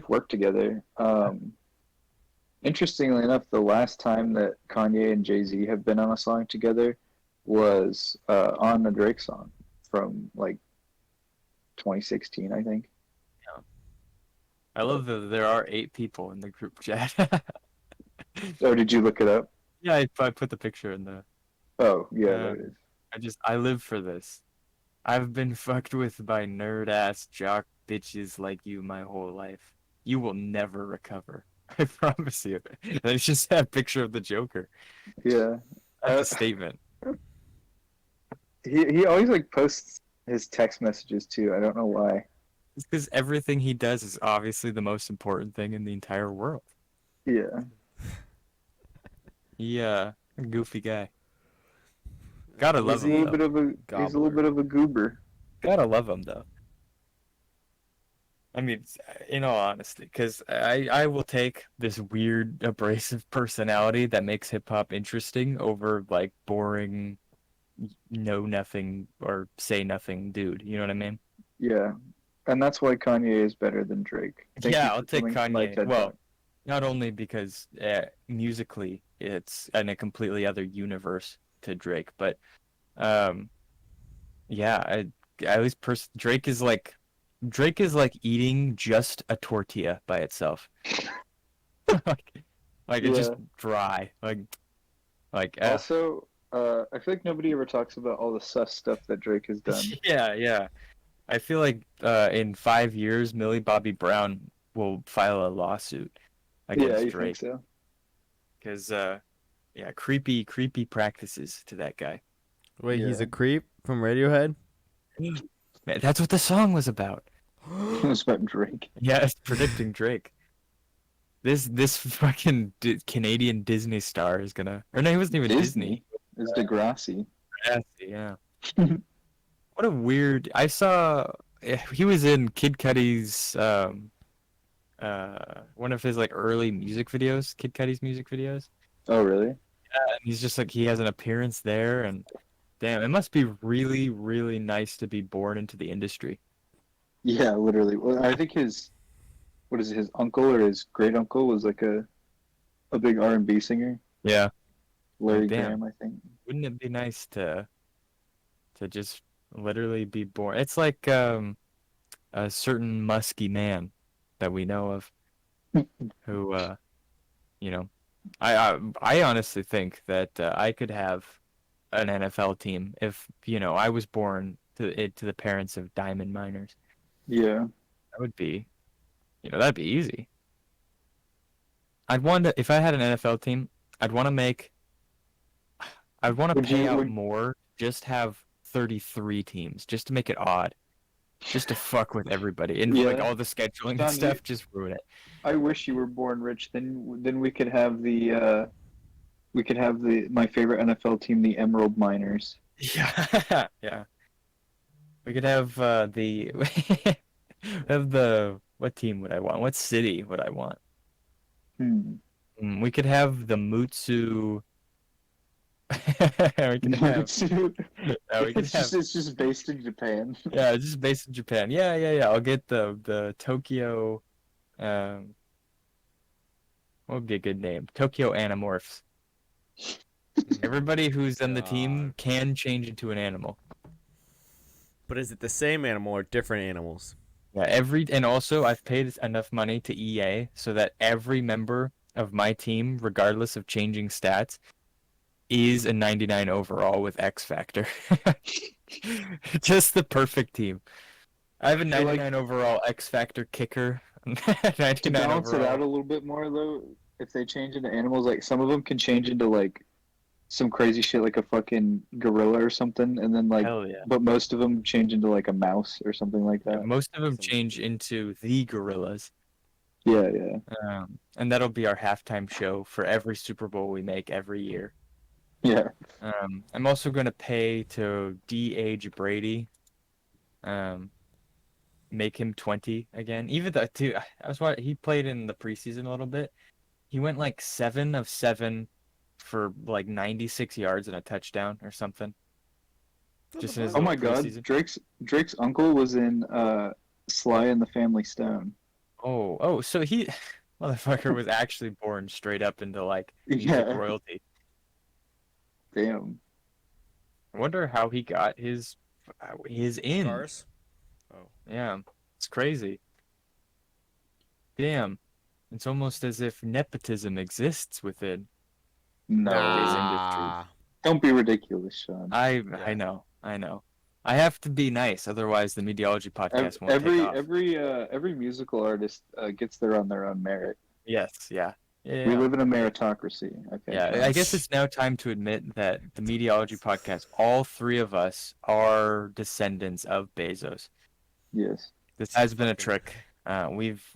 worked together. Interestingly enough, the last time that Kanye and Jay-Z have been on a song together was on a Drake song from like 2016, I think. Yeah. I love that there are 8 people in the group chat. Oh, did you look it up? Yeah, I put the picture in the Oh, yeah, there uh it is. I live for this. I've been fucked with by nerd ass jock bitches like you my whole life. You will never recover. I promise you. It's just that picture of the Joker. Yeah. That's a statement. He always like posts his text messages too. I don't know why. It's because everything he does is obviously the most important thing in the entire world. Yeah. A goofy guy. Gotta love He's a him little though. bit of a goober. Gotta love him though. I mean, in all honesty, because I will take this weird abrasive personality that makes hip hop interesting over like boring know nothing or say nothing dude. You know what I mean? Yeah, and that's why Kanye is better than Drake. Thank you Yeah, I'll for take coming to my Kanye. TED Well, Talk. not only because musically it's in a completely other universe to Drake, but um, yeah, at least Drake is like eating just a tortilla by itself. like, like it's just Yeah. dry. Like Also, I feel like nobody ever talks about all the sus stuff that Drake has done. yeah, yeah. I feel like in 5 years, Millie Bobby Brown will file a lawsuit Yeah, against you think Drake so? because yeah, creepy practices to that guy. Wait, he's Yeah. a creep from Radiohead? Man, that's what the song was about. It was about Drake. Yeah, it's predicting Drake. This fucking Canadian Disney star is gonna, or no, he wasn't even Disney. Disney is Degrassi. Yeah, yeah. What a weird. I saw he was in Kid Cudi's one of his like early music videos, Kid Cudi's music videos. Oh, really? And he's just like he has an appearance there, and damn, it must be really nice to be born into the industry. Yeah, literally. Well, I think what is it, his uncle or his great uncle was like a big R&B singer, Yeah. Like Larry damn, Graham, I think. wouldn't it be nice to just literally be born? It's like a certain musky man that we know of who you know, I honestly think that I could have an NFL team if, I was born to the parents of diamond miners. Yeah. That would be, that'd be easy. I'd want to, if I had an NFL team, I'd want to make, I'd want to Would pay you out would more, just have 33 teams, just to make it odd, just to fuck with everybody. And like yeah, all the scheduling and John, you stuff, just ruin it. I wish you were born rich. Then we could have the my favorite NFL team, the Emerald Miners. Yeah. Yeah. We could have the have the what team would I want? What city would I want? Hmm. We could have the Mutsu. We could have we could have It's just based in Japan. yeah, just based in Japan. Yeah. I'll get the Tokyo what would be a good name? Tokyo Animorphs. Everybody who's on the God. team can change into an animal. But is it the same animal or different animals? Yeah, and also I've paid enough money to EA so that every member of my team, regardless of changing stats, is a 99 overall with X Factor. Just the perfect team. I have a I feel like 99 overall X Factor kicker, to 99 balance it out overall. a little bit more though, if they change into animals, like some of them can change into like some crazy shit like a fucking gorilla or something, and then like, Hell yeah. but most of them change into like a mouse or something like Yeah, that. most of them Some change into the gorillas. Yeah, yeah, And that'll be our halftime show for every Super Bowl we make every year. yeah. I'm also going to pay to de-age Brady, um, make him 20 again. Even though, too, I was what he played in the preseason a little bit. He went like 7 of 7 for like 96 yards and a touchdown or something, not just that in his Oh bad. little my God, preseason. Drake's uncle was in Sly and the Family Stone. Oh, so he, motherfucker was actually born straight up into like music Yeah, royalty. damn. I wonder how he got his in. Scars? Oh. Yeah, it's crazy. Damn. It's almost as if nepotism exists within these No, industries. Nah. don't be ridiculous, Sean. I Yeah. know, I know. I have to be nice, otherwise the Meteorology podcast won't take Every off. every every musical artist gets there on their own merit. Yes, yeah. We Yeah. live in a meritocracy. Okay, Yeah, I Sean. guess it's now time to admit that the Meteorology podcast, all three of us are descendants of Bezos. Yes. This has been a Fucking trick.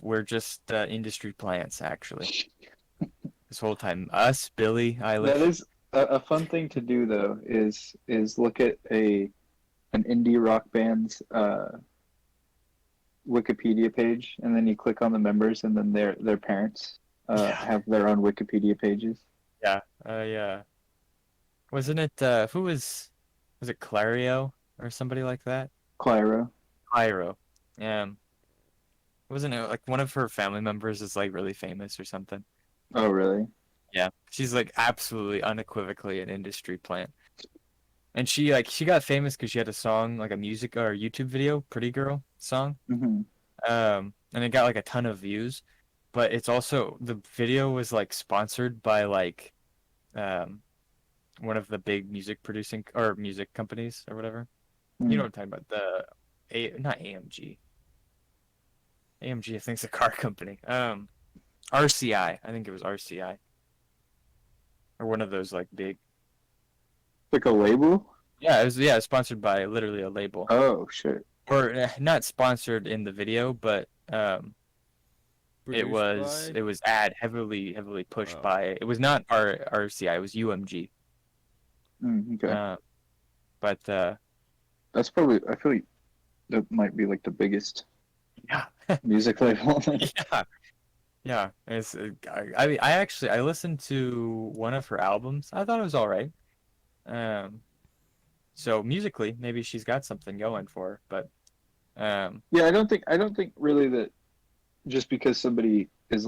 We're just industry plants, actually. This whole time, us, Billie That Eilish. is a fun thing to do though. Is look at an indie rock band's Wikipedia page, and then you click on the members, and then their parents Yeah, have their own Wikipedia pages. yeah, yeah. Wasn't it? Who was? Was it Clario or somebody like that? Clyro. Clairo. Yeah. Wasn't it like one of her family members is like really famous or something? Oh, really? Yeah. She's like absolutely unequivocally an industry plant. And she got famous because she had a song, like a music or YouTube video, Pretty Girl song. Hmm. And it got like a ton of views. But it's also the video was like sponsored by like um one of the big music producing or music companies or whatever. You know what I'm talking about? Not AMG. AMG, I think it's a car company. RCI. I think it was RCI or one of those like big. Like a label? Yeah, it was sponsored by literally a label. Oh, shit. Or not sponsored in the video, but Produced by. it was ad heavily pushed Oh, by it was not RCI, it was UMG. Okay. Uh, but That's probably, I feel like that might be like the biggest yeah, music label. yeah, yeah. It's I actually I listened to one of her albums. I thought it was all right. Um, so musically, maybe she's got something going for her, but Yeah, I don't think really that just because somebody is,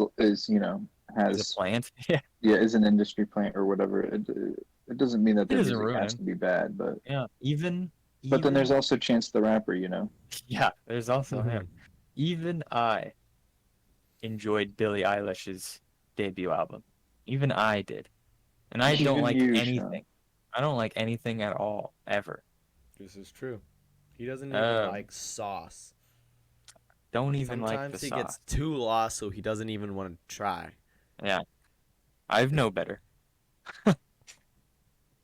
you know, as a has, plant, yeah, yeah, is an industry plant or whatever, it doesn't mean that it their doesn't music ruin has it. to be bad, Yeah, even but then there's even also Chance the Rapper, you know. yeah, there's also him. Even I enjoyed Billie Eilish's debut album. Even I did. And I don't Even like you, Sean. anything. I don't like anything at all, ever. this is true. He doesn't even Um, like sauce. don't even like the Sometimes he gets sauce. too lost, so he doesn't even want to try. Yeah, I've know better.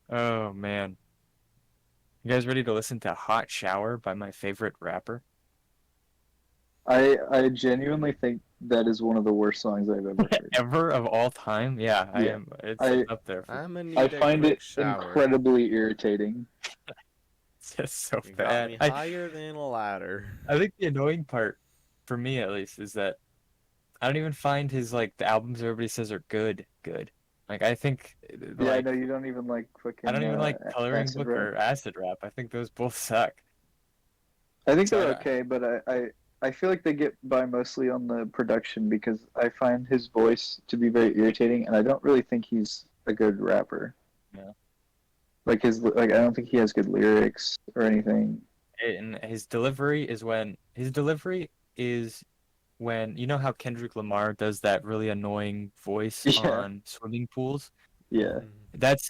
Oh man. You guys ready to listen to Hot Shower by my favorite rapper? I genuinely think that is one of the worst songs I've ever heard. Ever of all time? Yeah, I Yeah. am. It's I up there for I'ma I need a find quick it shower. incredibly irritating. it's just so You got bad. me higher than a ladder. I think the annoying part, for me at least, is that I don't even find his like the albums everybody says are good. Like I think Yeah, I know like you don't even like I fucking don't even like Coloring acid Book rap. or Acid Rap. I think those both suck. I think So they're I don't, okay, but I feel like they get by mostly on the production because I find his voice to be very irritating, and I don't really think he's a good rapper. yeah. Like I don't think he has good lyrics or anything. And his delivery is when you know how Kendrick Lamar does that really annoying voice Yeah, on swimming pools. yeah, That's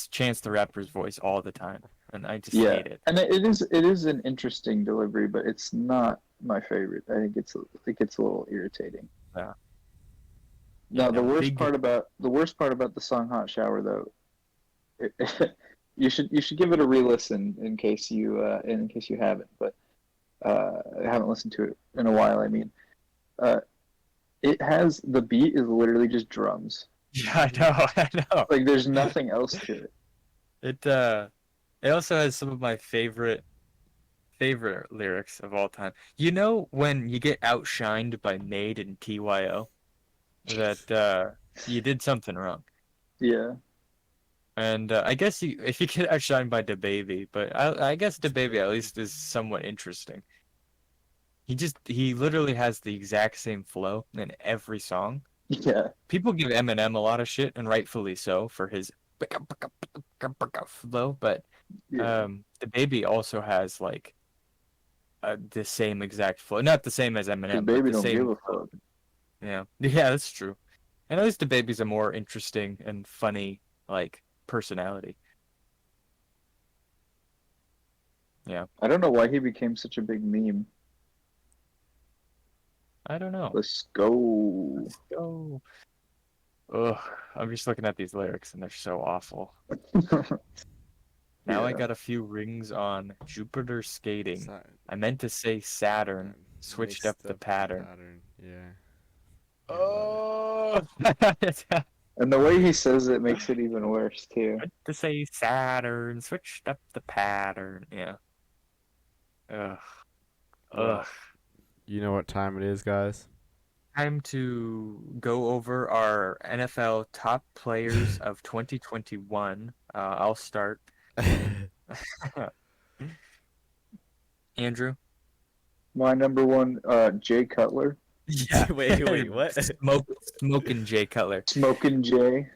Chance the Rapper's voice all the time, and I just yeah. hate it. And it is an interesting delivery, but it's not my favorite. I think it gets a little irritating. Yeah, yeah. Now No big. the worst part about the song "Hot Shower" though, you should give it a re-listen in case you haven't, but I haven't listened to it in a while. I mean, uh, it has the beat is literally just drums. Yeah, I know, I know. Like there's nothing else to it. It uh, it also has some of my favorite lyrics of all time. You know when you get outshined by Made and TYO, that you did something wrong. Yeah, And I guess if you get outshined by DaBaby, but I guess It's DaBaby at crazy. least is somewhat interesting. He literally has the exact same flow in every song. yeah, People give Eminem a lot of shit, and rightfully so, for his flow, but yeah. the baby also has like the same exact flow. Not the same as Because Eminem, but baby the don't give same a flow. fuck. Yeah. Yeah, that's true. And at least the baby's a more interesting and funny like personality. Yeah. I don't know why he became such a big meme. I don't know. Let's go. Let's go. Ugh, I'm just looking at these lyrics and they're so awful. Now I Yeah. got a few rings on Jupiter skating. Sa- I meant to say Saturn, switched up Mixed the up the pattern. pattern. Yeah. Yeah, but Oh, And the way he says it makes it even worse too. meant to say Saturn, switched up the pattern. Yeah. Ugh. Ugh. well, you know what time it is, guys? Time to go over our NFL top players of 2021. I'll start. Andrew? My number one, Jay Cutler, Yeah. Wait, what? Smoking Jay Cutler. Smoking Jay.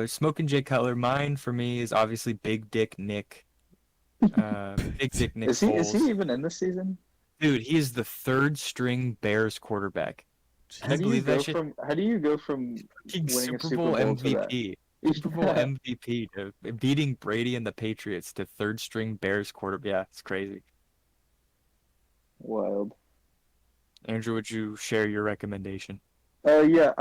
Smoking Jay Cutler. Mine for me is obviously Big Dick Nick. Big Dick Nick Is he Foles. even in this season? Dude, he is the third string Bears quarterback. Can you believe that shit? How do you go from Fucking winning a Super Super Bowl Bowl to that? MVP. Super Bowl MVP to beating Brady and the Patriots to third string Bears quarterback. Yeah, it's crazy. Wild. Andrew, would you share your recommendation? Yeah,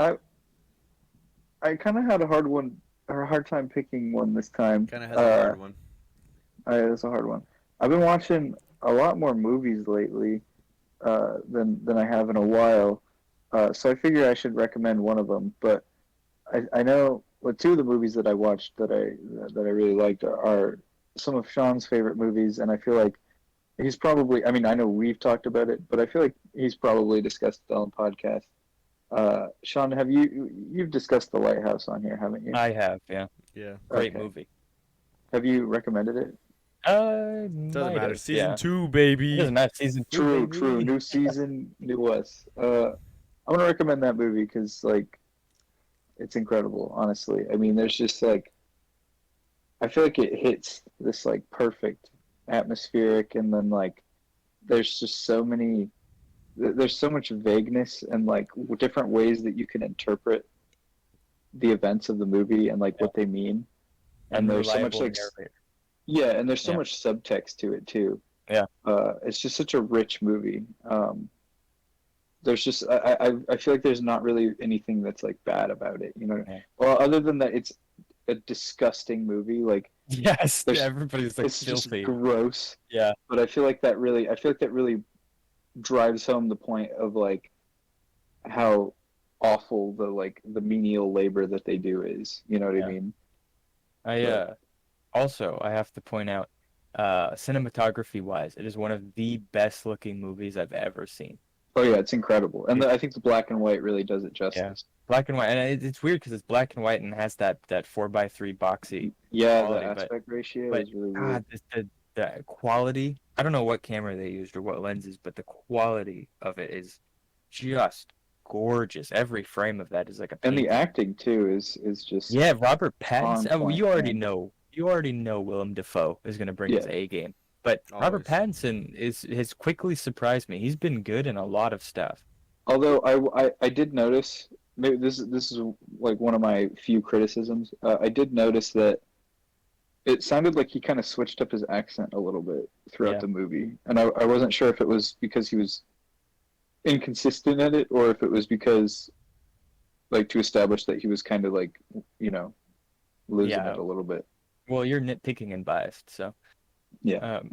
I kind of had a hard one, or a hard time picking one this time. Kind of has a hard one. It's a hard one. I've been watching a lot more movies lately, than I have in a while. So I figure I should recommend one of them. But I know well, two of the movies that I watched that I really liked are some of Sean's favorite movies, and I feel like he's probably. I mean, I know we've talked about it, but I feel like he's probably discussed it on podcast. Sean, you've discussed The Lighthouse on here, haven't you? I have, yeah. Yeah. Great Okay. movie. Have you recommended it? Doesn't Might matter. have, Season yeah. 2, It baby. doesn't matter. Season two, True, true. baby. New season, new us. I'm gonna recommend that movie because like it's incredible. Honestly, I mean, there's just like I feel like it hits this like perfect atmospheric, and then like there's just so many. There's so much vagueness and like different ways that you can interpret the events of the movie and like Yeah. what they mean. And there's so much Unreliable like narrator. yeah, and there's so Yeah. much subtext to it too. Yeah. It's just such a rich movie. There's just I feel like there's not really anything that's like bad about it, you know. Yeah. Well, other than that, it's a disgusting movie. Like Yes, there's everybody's like it's just filthy. gross. Yeah. But I feel like that really drives home the point of like how awful the menial labor that they do is. You know what I Yeah. mean? I But also I have to point out, cinematography wise, it is one of the best looking movies I've ever seen. oh yeah, it's incredible, and It, I think the black and white really does it yeah. justice. Black and white, and it's weird because it's black and white and has that 4:3 boxy Yeah, the quality, aspect ratio but is really weird. God, the quality. I don't know what camera they used or what lenses, but the quality of it is just gorgeous. Every frame of that is like a And the painting. acting too is just Yeah, Robert on Pattinson. Oh, point, man. you already know Willem Dafoe is going to bring his Yeah. A game. But Robert Always. Pattinson has quickly surprised me. He's been good in a lot of stuff. Although I did notice maybe this is like one of my few criticisms. I did notice that it sounded like he kind of switched up his accent a little bit throughout Yeah. the movie, and I wasn't sure if it was because he was inconsistent at it or if it was because like to establish that he was kind of like you know losing Yeah. it a little bit. Well, you're nitpicking and biased, so Yeah. um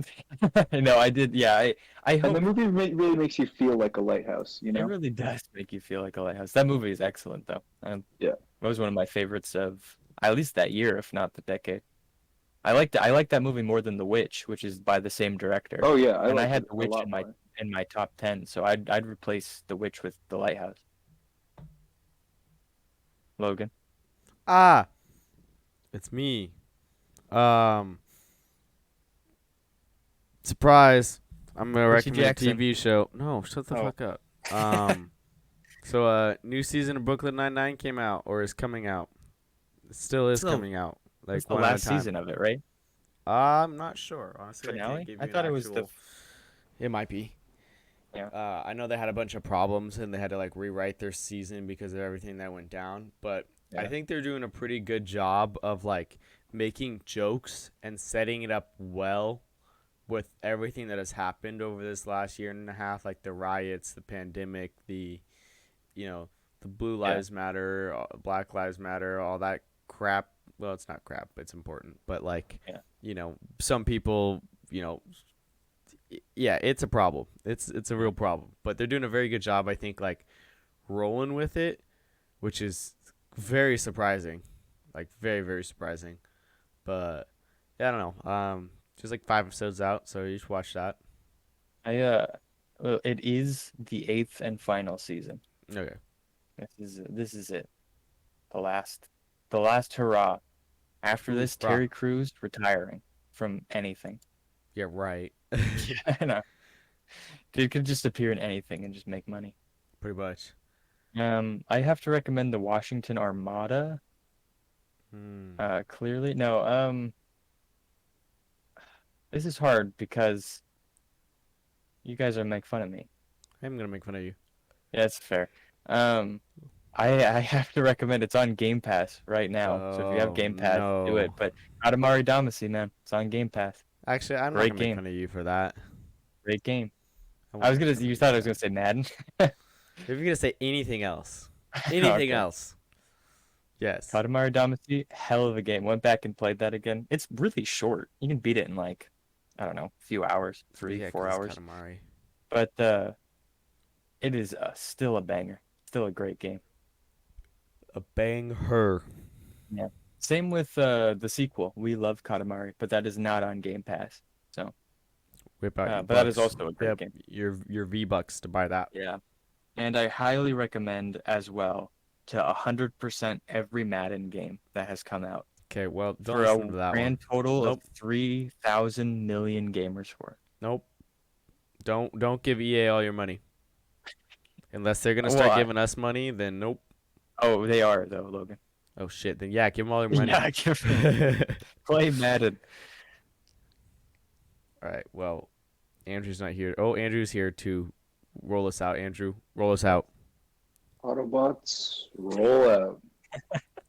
no, I did. Yeah, I And the hope movie really makes you feel like a lighthouse, you it know? really does make you feel like a lighthouse. That movie is excellent though. Yeah. It was one of my favorites of at least that year, if not the decade. I liked that movie more than The Witch, which is by the same director. Oh yeah, I And I liked had it The a Witch lot more. in my top 10, so I'd replace The Witch with The Lighthouse. Logan. Ah, it's me. Um, surprise. I'm gonna Percy recommend a Jackson. TV show. No, shut the Oh. fuck up. So new season of Brooklyn Nine-Nine came out or is coming out. It still is It's the, coming out. it's Like the one at a last time. season of it, right? I'm not sure. Honestly, I can't Finale? give I you an thought it was the actual. It might be. yeah. I know they had a bunch of problems and they had to like rewrite their season because of everything that went down. But I Yeah. think they're doing a pretty good job of like making jokes and setting it up well with everything that has happened over this last year and a half, like the riots, the pandemic, the Blue Yeah. Lives Matter, Black Lives Matter, all that crap. Well, it's not crap, it's important. But like, Yeah. some people, yeah, it's a problem. It's a real problem. But they're doing a very good job, I think, like rolling with it, which is very surprising, like very very surprising. But yeah, I don't know. Just like 5 episodes out, so you should watch that. Well, it is the eighth and final season. Okay. This is it. The last hurrah. After Ooh, this, brah. Terry Crews retiring. from anything. Yeah, right. Yeah, I know. Dude could just appear in anything and just make money. Pretty much. I have to recommend the Washington Armada. Hmm. Clearly, no. This is hard because you guys are make fun of me. I'm gonna make fun of you. Yeah, it's fair. Um, I have to recommend it's on Game Pass right now. So if you have Oh Game Pass, do it. no. But Katamari Damacy, man, it's on Game Pass. Actually, I'm not Great gonna make game. fun of you for that. Great game. I I won't was make gonna. fun of You you for thought I was that. gonna say Madden? If you're gonna say anything else, anything Okay. else, yes. Katamari Damacy, hell of a game. Went back and played that again. It's really short. You can beat it in like, I don't know, a few hours, Well, three, yeah, four 'cause it's hours. Katamari. But it is still a banger. Still a great game. A bang her. Yeah. Same with the sequel. We love Katamari, but that is not on Game Pass. So, Whip out your but that is bucks. also a great Yep, game. your V-Bucks to buy that. Yeah. And I highly recommend as well to 100% every Madden game that has come out Okay, well, don't for listen a to that one. grand total of Nope, 3,000 million gamers for. nope. Don't give EA all your money. Unless they're gonna Well, start giving us money, then nope. oh, they are though, Logan. Oh shit, then yeah, give them all your money. Yeah, play Madden. All right, well, Andrew's not here. Oh, Andrew's here to roll us out. Andrew, roll us out. Autobots roll out.